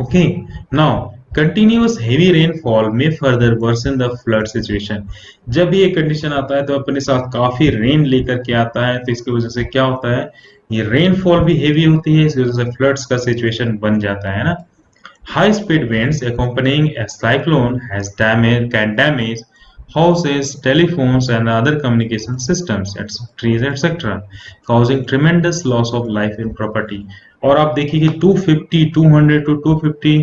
Okay, now continuous heavy rainfall may further worsen the flood situation। जब भी ये कंडीशन आता है तो अपने साथ काफी रेन लेकर के आता है, तो इसकी वजह से क्या होता है, ये रेनफॉल भी हेवी होती है, इस वजह से फ्लड्स का सिचुएशन बन जाता है ना। High speed winds accompanying a cyclone can damage houses, telephones, and other communication systems, trees, etc., causing tremendous loss of life and property। और आप देखिए कि 250, 200 टू 250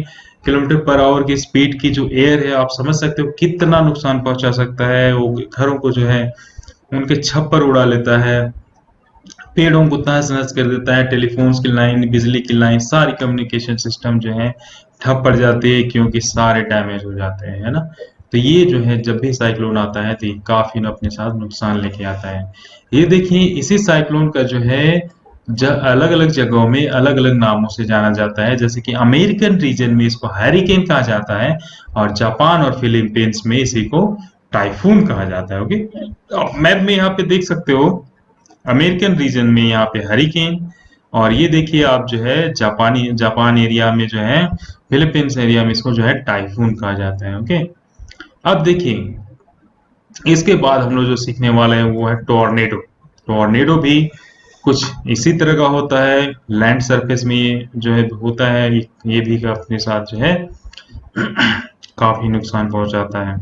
किलोमीटर पर आवर की स्पीड की जो एयर है, आप समझ सकते हो कितना नुकसान पहुंचा सकता है। वो घरों को जो है उनके छत पर उड़ा लेता है, पेड़ों को तहस नहस कर देता है, टेलीफोन्स की लाइन, बिजली की लाइन, सारी कम्युनिकेशन सिस्टम जो है ठप पड़ जाती है, क्योंकि सारे डैमेज हो जाते हैं, है ना। तो ये जो है जब भी साइक्लोन आता है तो ये काफी न अपने साथ नुकसान लेके आता है। ये देखिए इसी साइक्लोन का जो है अलग अलग जगहों में अलग अलग नामों से जाना जाता है, जैसे कि अमेरिकन रीजन में इसको हैरिकेन कहा जाता है, और जापान और फिलीपींस में इसी को टाइफून कहा जाता है। ओके, आप मैप में यहाँ पे देख सकते हो अमेरिकन रीजन में यहाँ पे हरिकेन, और ये देखिए आप जो है जापान एरिया में जो है, फिलीपींस एरिया में इसको जो है टाइफून कहा जाता है। ओके, अब देखिए इसके बाद हम लोग जो सीखने वाले हैं वो है टॉर्नेडो। टॉर्नेडो भी कुछ इसी तरह का होता है, लैंड सरफेस में जो है होता है, ये भी अपने साथ जो है काफी नुकसान पहुंचाता है।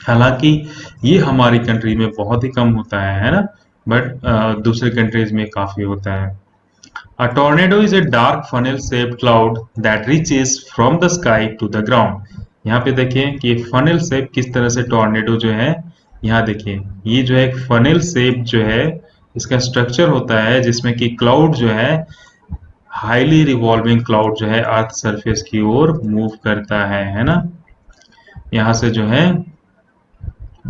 हालांकि ये हमारी कंट्री में बहुत ही कम होता है ना, बट दूसरे कंट्रीज में काफी होता है। A tornado is a dark funnel-shaped cloud that reaches from the sky to the ground। यहाँ पे देखिए कि फनल शेप किस तरह से टॉर्नेडो जो है, यहाँ देखिए ये जो है एक फनल शेप जो है, इसका स्ट्रक्चर होता है जिसमें कि क्लाउड जो है, हाईली रिवॉल्विंग क्लाउड जो है अर्थ सरफेस की ओर मूव करता है ना। यहाँ से जो है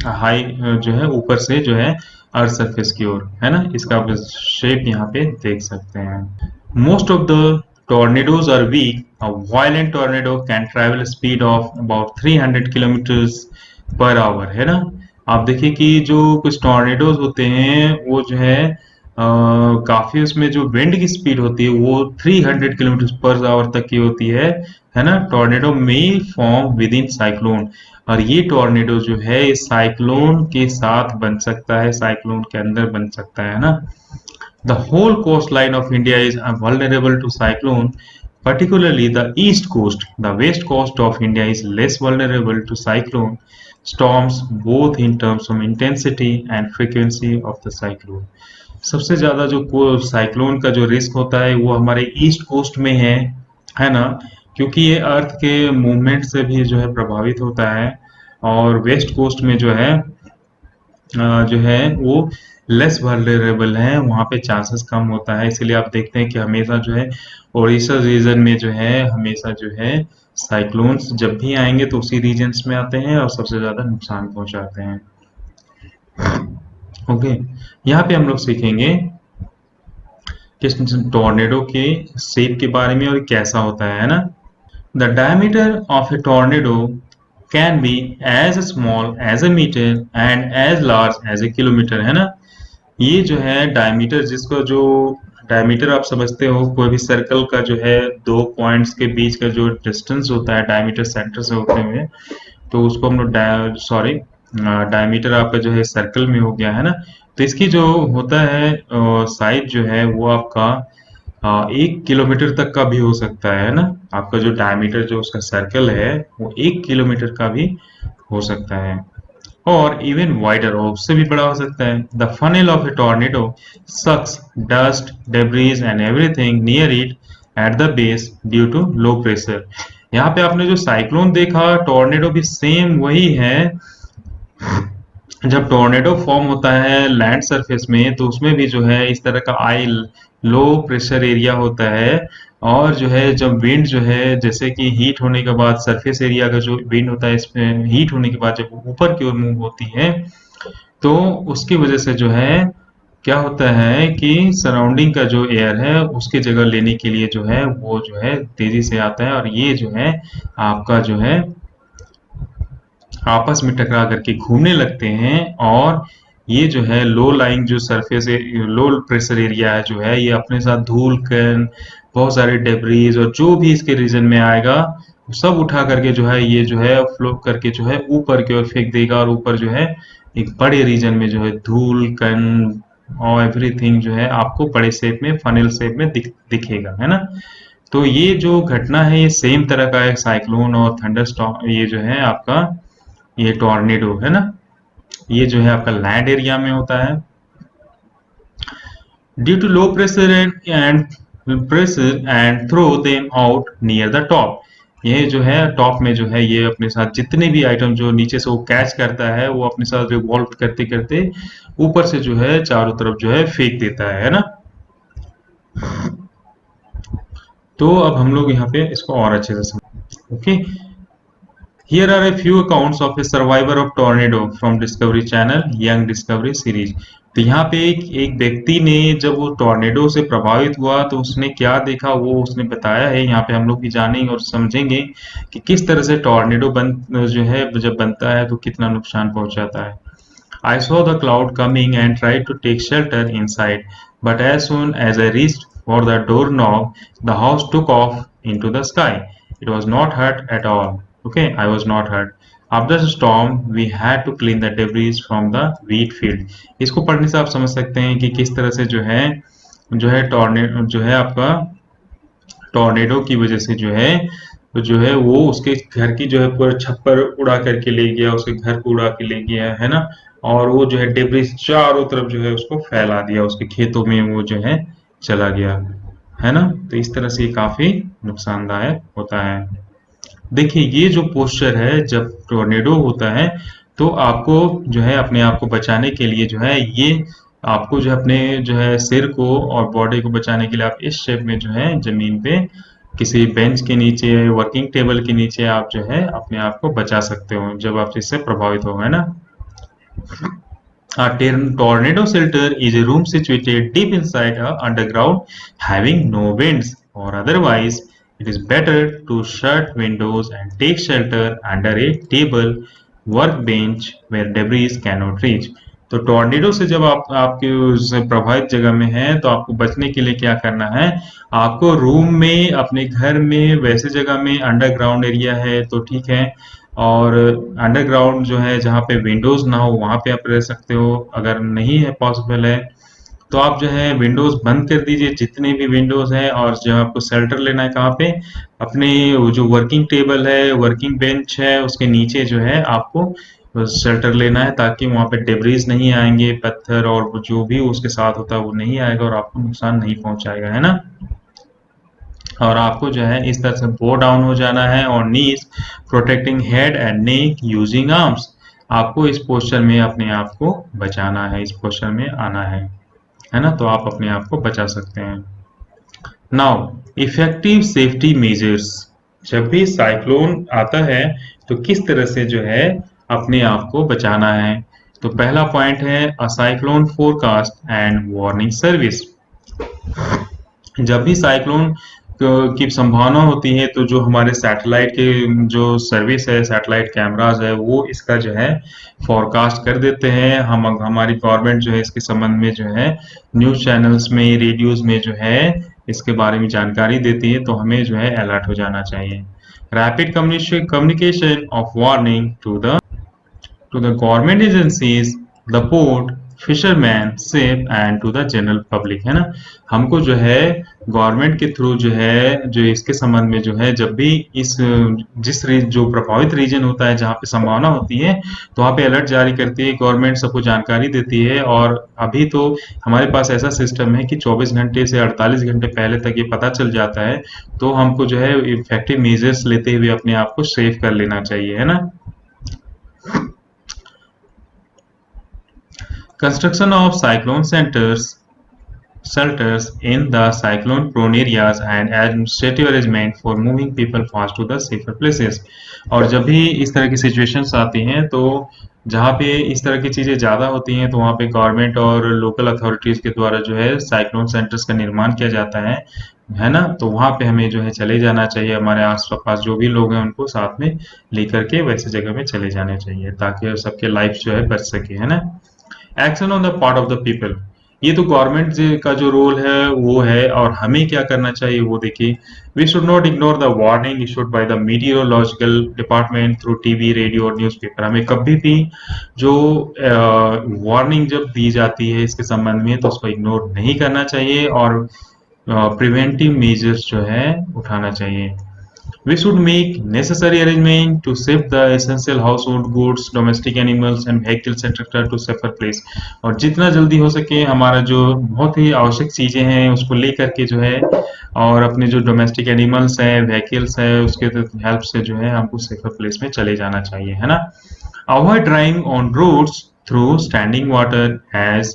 हाई जो है ऊपर से जो है अर्थ सरफेस की ओर है ना, इसका आप शेप यहाँ पे देख सकते हैं। Most of the tornadoes are weak. A violent tornado can travel a speed of about 300 kilometers per hour, है ना। आप देखिए कि जो कुछ टॉर्नेडोज होते हैं वो जो है काफी, उसमें जो विंड की स्पीड होती है वो 300 किलोमीटर पर आवर तक की होती है ना। टॉर्नेडो में फॉर्म विद इन साइक्लोन, और ये टॉर्नेडो जो है साइक्लोन के साथ बन सकता है, साइक्लोन के अंदर बन सकता है ना। The whole coastline of India is vulnerable to cyclone, particularly the east coast. The west coast of India is less vulnerable to cyclone storms, both in terms of intensity and frequency of the cyclone. सबसे ज्यादा जो cyclone का जो risk होता है वो हमारे east coast में है ना, क्योंकि ये अर्थ के मूवमेंट से भी जो है प्रभावित होता है। और वेस्ट कोस्ट में जो है वो लेस वल्नरेबल है, वहाँ पे चांसेस कम होता है। इसीलिए आप देखते हैं कि हमेशा जो है ओडिशा रीजन में जो है हमेशा जो है साइक्लोन्स जब भी आएंगे तो उसी रीजन्स में आते हैं और सबसे ज्यादा नुकसान पहुंचाते हैं। ओके, यहाँ पे हम लोग सीखेंगे किस टॉर्नेडो के शेप के बारे में और कैसा होता है ना। The diameter of a tornado can be as small as a metre and as large as a kilometre, है ना। ये जो है डायमीटर, जिसको जो डायमीटर आप समझते हो कोई भी सर्कल का जो है दो पॉइंट्स के बीच का जो डिस्टेंस होता है डायमीटर सेंटर से होते हुए, तो उसको हम लोग सॉरी डायमीटर आपका जो है सर्कल में हो गया है ना। तो इसकी जो होता है साइज जो है वो आपका 1 किलोमीटर तक का भी हो सकता है ना। आपका जो डायमीटर जो उसका सर्कल है वो 1 किलोमीटर का भी हो सकता है, और इवन वाइडर और उससे भी बड़ा हो सकता है। The funnel of a tornado sucks dust debris and everything near it at the base due to low pressure. यहाँ पे आपने जो साइक्लोन देखा, टॉर्नेडो भी सेम वही है। जब टॉर्नेडो फॉर्म होता है लैंड सरफेस में तो उसमें भी जो है इस तरह का आई लो प्रेशर एरिया होता है, और जो है जब विंड जो है जैसे कि हीट होने के बाद सरफेस एरिया का जो विंड होता है इसमें हीट होने के बाद जब वो ऊपर की ओर मूव होती है तो उसकी वजह से जो है क्या होता है कि सराउंडिंग का जो एयर है उसकी जगह लेने के लिए जो है वो जो है तेजी से आता है, और ये जो है आपका जो है आपस में टकरा करके घूमने लगते हैं। और ये जो है लो लाइंग जो सरफेस लो प्रेशर एरिया है जो है ये अपने साथ धूल कण, बहुत सारे डेब्रीज और जो भी इसके रीजन में आएगा सब उठा करके जो है ये जो है फ्लो करके जो है ऊपर की ओर फेंक देगा, और ऊपर जो है एक बड़े रीजन में जो है धूल कण और एवरीथिंग जो है आपको बड़े शेप में फनल शेप में दिखेगा, है ना। तो ये जो घटना है ये सेम तरह का एक साइक्लोन और थंडरस्टॉर्म, ये जो है आपका ये टॉर्नेडो है ना, ये जो है आपका लैंड एरिया में होता है। Due to low pressure and throw them out near the top. ये जो है टॉप में जो है ये अपने साथ जितने भी आइटम जो नीचे से वो कैच करता है वो अपने साथ रिवॉल्व करते करते ऊपर से जो है चारों तरफ जो है फेंक देता है ना। तो अब हम लोग यहाँ पे इसको और अच्छे से समझ। Okay, Here are a few accounts of a survivor of tornado from Discovery Channel Young Discovery Series। तो यहाँ पे एक व्यक्ति ने जब वो टॉर्नेडो से प्रभावित हुआ तो उसने क्या देखा वो उसने बताया है। यहाँ पे हम लोग भी जानेंगे और समझेंगे कि किस तरह से टॉर्नेडो जो है जब बनता है तो कितना नुकसान पहुंचाता है। I saw the cloud coming and tried to take shelter inside, but as soon as I reached for the doorknob, the house took off into the sky. It was not hurt at all. Okay, I was not hurt. After storm we had to clean the debris from the wheat field. इसको पढ़ने से आप समझ सकते हैं कि किस तरह से जो है टॉर्नेडो जो है आपका टॉर्नेडो की वजह से जो है वो उसके घर की जो है पूरा छप्पर उड़ा करके ले गया, उसके घर को उड़ा के ले गया है ना। और वो जो है डेब्रिस चारों तरफ जो है उसको फैला दिया, उसके खेतों में वो जो है चला गया, है ना। तो इस तरह से ये काफी नुकसानदायक होता है। देखिए ये जो पोस्चर है जब टोर्नेडो होता है, तो आपको जो है अपने आप को बचाने के लिए जो है ये आपको जो है अपने जो है सिर को और बॉडी को बचाने के लिए आप इस शेप में जो है जमीन पे किसी बेंच के नीचे, वर्किंग टेबल के नीचे आप जो है अपने आप को बचा सकते हो जब आप इससे प्रभावित हो, है ना। A tornado shelter is a room situated deep inside a underground having no winds, or otherwise it is better to shut windows and take shelter under a table, workbench where debris cannot reach. तो tornado से जब आप आपके उस प्रभावित जगह में हैं तो आपको बचने के लिए क्या करना है, आपको रूम में अपने घर में वैसे जगह में अंडरग्राउंड एरिया है तो ठीक है, और अंडरग्राउंड जो है जहाँ पे विंडोज ना हो वहां पे आप रह सकते हो। अगर नहीं है पॉसिबल है तो आप जो है विंडोज बंद कर दीजिए जितने भी विंडोज हैं, और जो आपको शेल्टर लेना है कहाँ पे, अपने वो जो वर्किंग टेबल है, वर्किंग बेंच है, उसके नीचे जो है आपको शेल्टर लेना है, ताकि वहां पे डेब्रीज नहीं आएंगे, पत्थर और जो भी उसके साथ होता है वो नहीं आएगा और आपको नुकसान नहीं पहुंचाएगा, है ना। और आपको जो है इस तरह से बो डाउन हो जाना है और knees protecting head and neck using arms. आपको इस पोस्चर में अपने आप को बचाना है, इस पोस्चर में आना है ना। तो आप अपने आप को बचा सकते हैं। नाउ इफेक्टिव सेफ्टी मेजर्स, जब भी साइक्लोन आता है तो किस तरह से जो है अपने आप को बचाना है। तो पहला पॉइंट है a cyclone forecast and warning service. जब भी साइक्लोन की संभावना होती है तो जो हमारे सैटेलाइट के जो सर्विस है, सैटेलाइट कैमराज है, वो इसका जो है फोरकास्ट कर देते हैं। हम हमारी गवर्नमेंट जो है इसके संबंध में जो है न्यूज चैनल्स में, रेडियोज में जो है इसके बारे में जानकारी देती है, तो हमें जो है अलर्ट हो जाना चाहिए। Rapid communication of warning to the government agencies, the port, fisherman, ship and to the general public, है ना। हमको जो है गवर्नमेंट के थ्रू जो है जो इसके संबंध में जो है जब भी इस जो प्रभावित रीजन होता है जहाँ पे संभावना होती है तो वहाँ पे अलर्ट जारी करती है गवर्नमेंट, सबको जानकारी देती है। और अभी तो हमारे पास ऐसा सिस्टम है कि 24 घंटे से 48 घंटे पहले तक ये पता चल जाता है, तो हमको जो है इफेक्टिव मेजर्स लेते हुए अपने आप को सेव कर लेना चाहिए, है ना। Construction of cyclone shelters in the cyclone-prone areas and administrative arrangement for moving people fast to the safer places। और जब भी इस तरह की situations आती हैं तो जहाँ पे इस तरह की चीज़ें ज़्यादा होती हैं तो वहाँ पे गवर्नमेंट और लोकल अथॉरिटीज़ के द्वारा जो है साइक्लोन सेंटर्स का निर्माण किया जाता है ना। तो वहाँ पे हमें जो है चले जाना चाहिए, हमारे आस पास जो भी लोग हैं उनको साथ में लेकर के वैसे जगह में चले जाने चाहिए ताकि सबके लाइफ जो है बच सके, है ना। Action on the part of the people, ये तो गवर्नमेंट का जो रोल है वो है, और हमें क्या करना चाहिए वो देखिए। We should not ignore the warning issued by the meteorological department through TV, radio और न्यूज़पेपर। हमें कभी भी जो वार्निंग जब दी जाती है इसके संबंध में तो उसको इग्नोर नहीं करना चाहिए और प्रिवेंटिव मेजर्स जो है उठाना चाहिए। We should make necessary arrangement to shift the essential household goods, domestic animals and vehicles etc. to safer place। और जितना जल्दी हो सके हमारा जो बहुत ही आवश्यक चीजें हैं उसको लेकर के जो है और अपने जो डोमेस्टिक एनिमल्स हैं, व्हीकल्स है, उसके हेल्प से जो है हमको सेफर प्लेस में चले जाना चाहिए, है ना। Avoid driving on roads through standing water as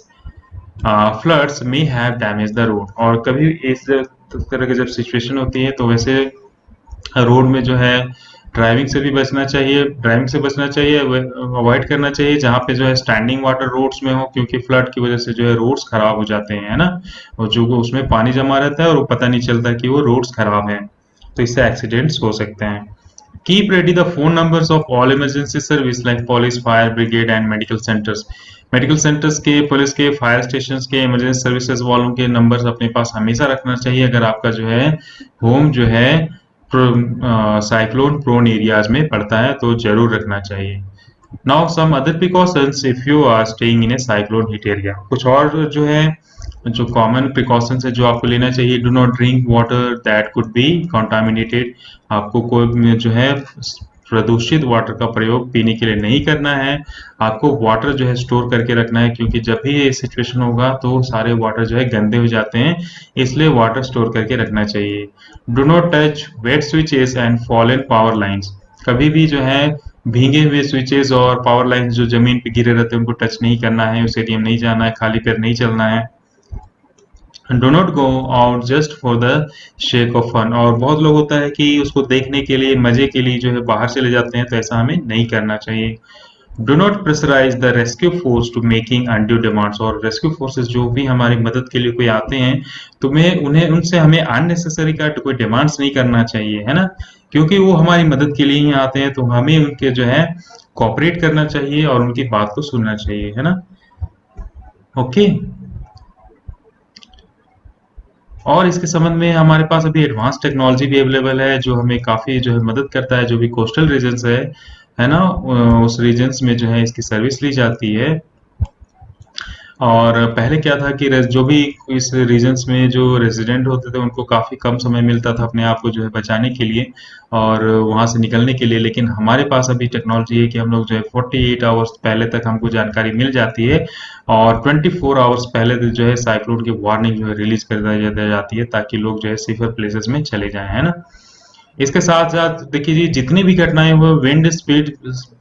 floods may have damage the road. और कभी इस तरह की जब सिचुएशन होती है तो वैसे रोड में जो है ड्राइविंग से भी बचना चाहिए, ड्राइविंग से बचना चाहिए, अवॉइड करना चाहिए जहाँ पे जो है स्टैंडिंग वाटर रोड्स में हो, क्योंकि फ्लड की वजह से जो है रोड्स खराब हो जाते हैं, है ना। और जो उसमें पानी जमा रहता है और वो पता नहीं चलता कि वो रोड्स खराब हैं, तो इससे एक्सीडेंट्स हो सकते हैं। Keep ready the phone numbers of all emergency service like police, fire brigade and medical centres. Medical centres के, पुलिस के, फायर स्टेशन के, इमरजेंसी सर्विसेज वालों के नंबर्स अपने पास हमेशा रखना चाहिए। अगर आपका जो है होम जो है साइक्लोन प्रोन एरियाज में पड़ता है, तो जरूर रखना चाहिए। Now some other precautions if you are staying in a cyclone hit area. कुछ और जो है, जो कॉमन प्रिकॉशंस है जो आपको लेना चाहिए। Do not drink water that could be contaminated. आपको कोई जो है प्रदूषित वाटर का प्रयोग पीने के लिए नहीं करना है। आपको वाटर जो है स्टोर करके रखना है, क्योंकि जब भी ये सिचुएशन होगा तो सारे वाटर जो है गंदे हो जाते हैं, इसलिए वाटर स्टोर करके रखना चाहिए। Do not touch wet switches and fallen power lines. कभी भी जो है भीगे हुए स्विचेस और पावर लाइन्स जो जमीन पे गिरे रहते हैं उनको टच नहीं करना है, उस एरिया में नहीं जाना है, खाली पैर नहीं चलना है। Do not go out just for the sake of fun. और बहुत लोग होता है कि उसको देखने के लिए, मजे के लिए जो है बाहर चले जाते हैं, तो ऐसा हमें नहीं करना चाहिए। Do not pressurise the rescue force to making undue demands. और रेस्क्यू फोर्सेस जो भी हमारी मदद के लिए कोई आते हैं, तो मैं उन्हें उनसे हमें अननेसेसरी का कोई डिमांड्स नहीं करना चाहिए, है ना। क्योंकि वो हमारी मदद के लिए ही आते हैं, तो हमें उनके जो है कोऑपरेट करना चाहिए और उनकी बात को सुनना चाहिए, है ना। ओके। और इसके संबंध में हमारे पास अभी एडवांस टेक्नोलॉजी भी अवेलेबल है, जो हमें काफ़ी जो है मदद करता है। जो भी कोस्टल रीजन्स है ना, उस रीजन्स में जो है इसकी सर्विस ली जाती है। और पहले क्या था कि जो भी इस रीजन्स में जो रेजिडेंट होते थे उनको काफ़ी कम समय मिलता था अपने आप को जो है बचाने के लिए और वहाँ से निकलने के लिए। लेकिन हमारे पास अभी टेक्नोलॉजी है कि हम लोग जो है 48 आवर्स पहले तक हमको जानकारी मिल जाती है और 24 आवर्स पहले जो है साइक्लोन की वार्निंग जो है रिलीज कर दी जाती है, ताकि लोग जो है सेफर प्लेसेस में चले जाएं, है ना। इसके साथ साथ देखिए जी, जितनी भी घटनाएं वो विंड स्पीड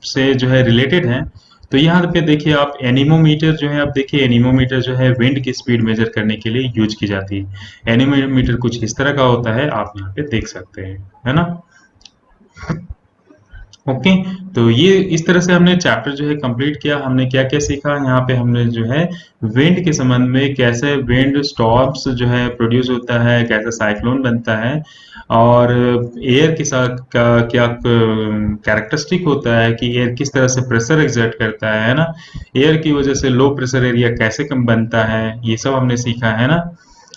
से जो है रिलेटेड हैं। तो यहाँ पे देखिए आप एनीमोमीटर जो है, आप देखिए एनीमोमीटर जो है विंड की स्पीड मेजर करने के लिए यूज की जाती है। एनीमोमीटर कुछ इस तरह का होता है, आप यहाँ पे देख सकते हैं, है ना। ओके। तो ये इस तरह से हमने चैप्टर जो है कंप्लीट किया। हमने क्या क्या सीखा यहाँ पे, हमने जो है विंड के संबंध में, कैसे विंड स्टॉर्म्स जो है प्रोड्यूस होता है, कैसे साइक्लोन बनता है, और एयर के साथ का क्या कैरेक्टरिस्टिक होता है कि एयर किस तरह से प्रेशर एग्जर्ट करता है ना। एयर की वजह से लो प्रेशर एरिया कैसे कम बनता है, ये सब हमने सीखा, है ना।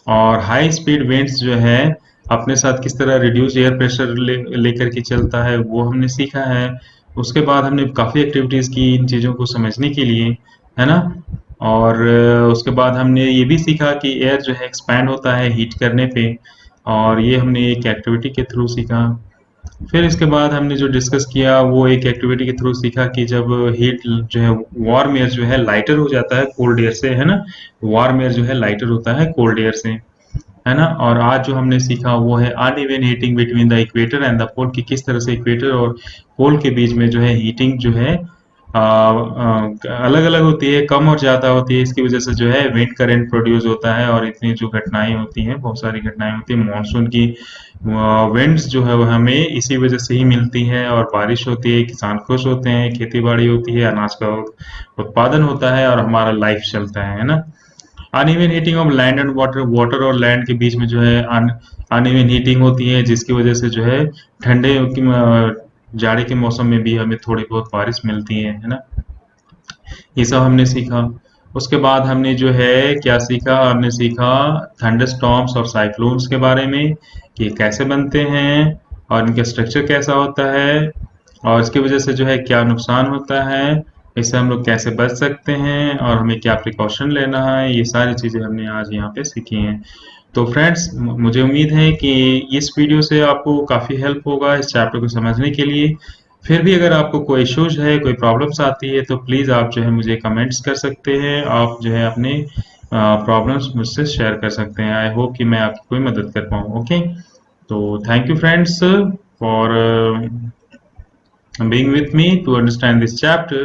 और हाई स्पीड विंड्स जो है अपने साथ किस तरह रिड्यूस एयर प्रेशर लेकर के चलता है, वो हमने सीखा है। उसके बाद हमने काफ़ी एक्टिविटीज़ की इन चीज़ों को समझने के लिए, है ना। और उसके बाद हमने ये भी सीखा कि एयर जो है एक्सपैंड होता है हीट करने पे, और ये हमने एक एक्टिविटी के थ्रू सीखा। फिर इसके बाद हमने जो डिस्कस किया वो एक एक्टिविटी के थ्रू सीखा कि जब हीट जो है, वार्म एयर जो है लाइटर हो जाता है कोल्ड एयर से, है ना। वार्म एयर जो है लाइटर होता है कोल्ड एयर से, है ना। और आज जो हमने सीखा वो है uneven heating between the equator and the pole, कि किस तरह से इक्वेटर और पोल के बीच में जो है हीटिंग जो है अलग अलग होती है, कम और ज़्यादा होती है। इसकी वजह से जो है विंड करंट प्रोड्यूस होता है और इतनी जो घटनाएं होती हैं, बहुत सारी घटनाएं होती हैं। मानसून की विंड्स जो है वो हमें इसी वजह से ही मिलती है, और बारिश होती है, किसान खुश होते हैं, खेती बाड़ी होती है, अनाज का उत्पादन होता है और हमारा लाइफ चलता है ना। Uneven heating of land and water, water और लैंड के बीच में जो है अनइवन हीटिंग होती है, जिसकी वजह से जो है ठंडे जाड़े के मौसम में भी हमें थोड़ी बहुत बारिश मिलती है ना। ये सब हमने सीखा। उसके बाद हमने जो है क्या सीखा, हमने सीखा थंडरस्टॉर्म्स और साइक्लोन्स के बारे में, कि कैसे बनते हैं और इनका स्ट्रक्चर कैसा होता है और इसकी वजह से जो है क्या नुकसान होता है, इससे हम लोग कैसे बच सकते हैं और हमें क्या प्रिकॉशन लेना है। ये सारी चीज़ें हमने आज यहाँ पे सीखी हैं। तो फ्रेंड्स, मुझे उम्मीद है कि इस वीडियो से आपको काफ़ी हेल्प होगा इस चैप्टर को समझने के लिए। फिर भी अगर आपको कोई इश्यूज है, कोई प्रॉब्लम्स आती है, तो प्लीज़ आप जो है मुझे कमेंट्स कर सकते हैं। आप जो है अपने प्रॉब्लम्स मुझसे शेयर कर सकते हैं। आई होप कि मैं आपकी कोई मदद कर पाऊँ। ओके, तो thank you friends for being with me to understand this chapter,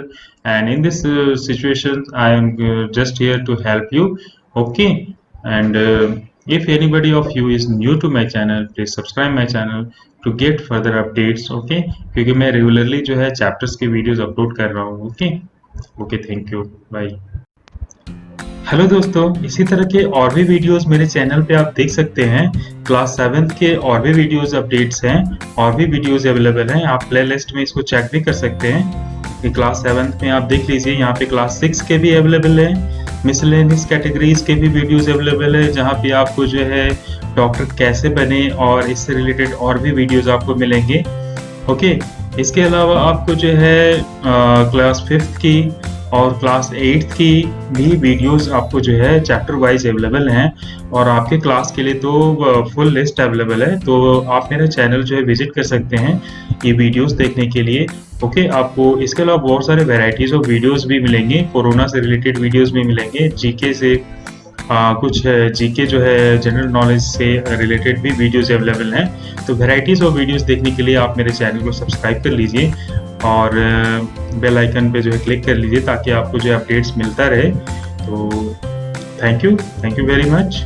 and in this situation I am just here to help you. Okay, and if anybody of you is new to my channel, please subscribe my channel to get further updates. Okay, क्योंकि मैं regularly जो है chapters की videos upload कर रहा हूँ। Okay, thank you, bye. Hello दोस्तों, इसी तरह के और भी वीडियोस मेरे चैनल पे आप देख सकते हैं। क्लास 7th के और भी वीडियोस अपडेट्स हैं, और भी वीडियोस अवेलेबल हैं। आप प्लेलिस्ट में इसको चेक भी कर सकते हैं कि क्लास 7th में आप देख लीजिए। यहाँ पे क्लास 6 के भी अवेलेबल है, मिसलेनियस कैटेगरीज के भी वीडियोस अवेलेबल है, जहाँ पे आपको जो है डॉक्टर कैसे बने और इससे रिलेटेड और भी वीडियोस आपको मिलेंगे। ओके, इसके अलावा आपको जो है क्लास 5th की और क्लास 8th की भी वीडियोस आपको जो है चैप्टर वाइज अवेलेबल हैं, और आपके क्लास के लिए तो फुल लिस्ट अवेलेबल है, तो आप मेरा चैनल जो है विजिट कर सकते हैं ये वीडियोस देखने के लिए। ओके, आपको इसके अलावा बहुत सारे वैरायटीज ऑफ वीडियोस भी मिलेंगे, कोरोना से रिलेटेड वीडियोस भी मिलेंगे, जीके से कुछ जीके जो है जनरल नॉलेज से रिलेटेड भी वीडियोस अवेलेबल हैं। तो वैरायटीज ऑफ वीडियोस देखने के लिए आप मेरे चैनल को सब्सक्राइब कर लीजिए और बेल आइकन पे जो है क्लिक कर लीजिए, ताकि आपको जो है अपडेट्स मिलता रहे। तो थैंक यू वेरी मच।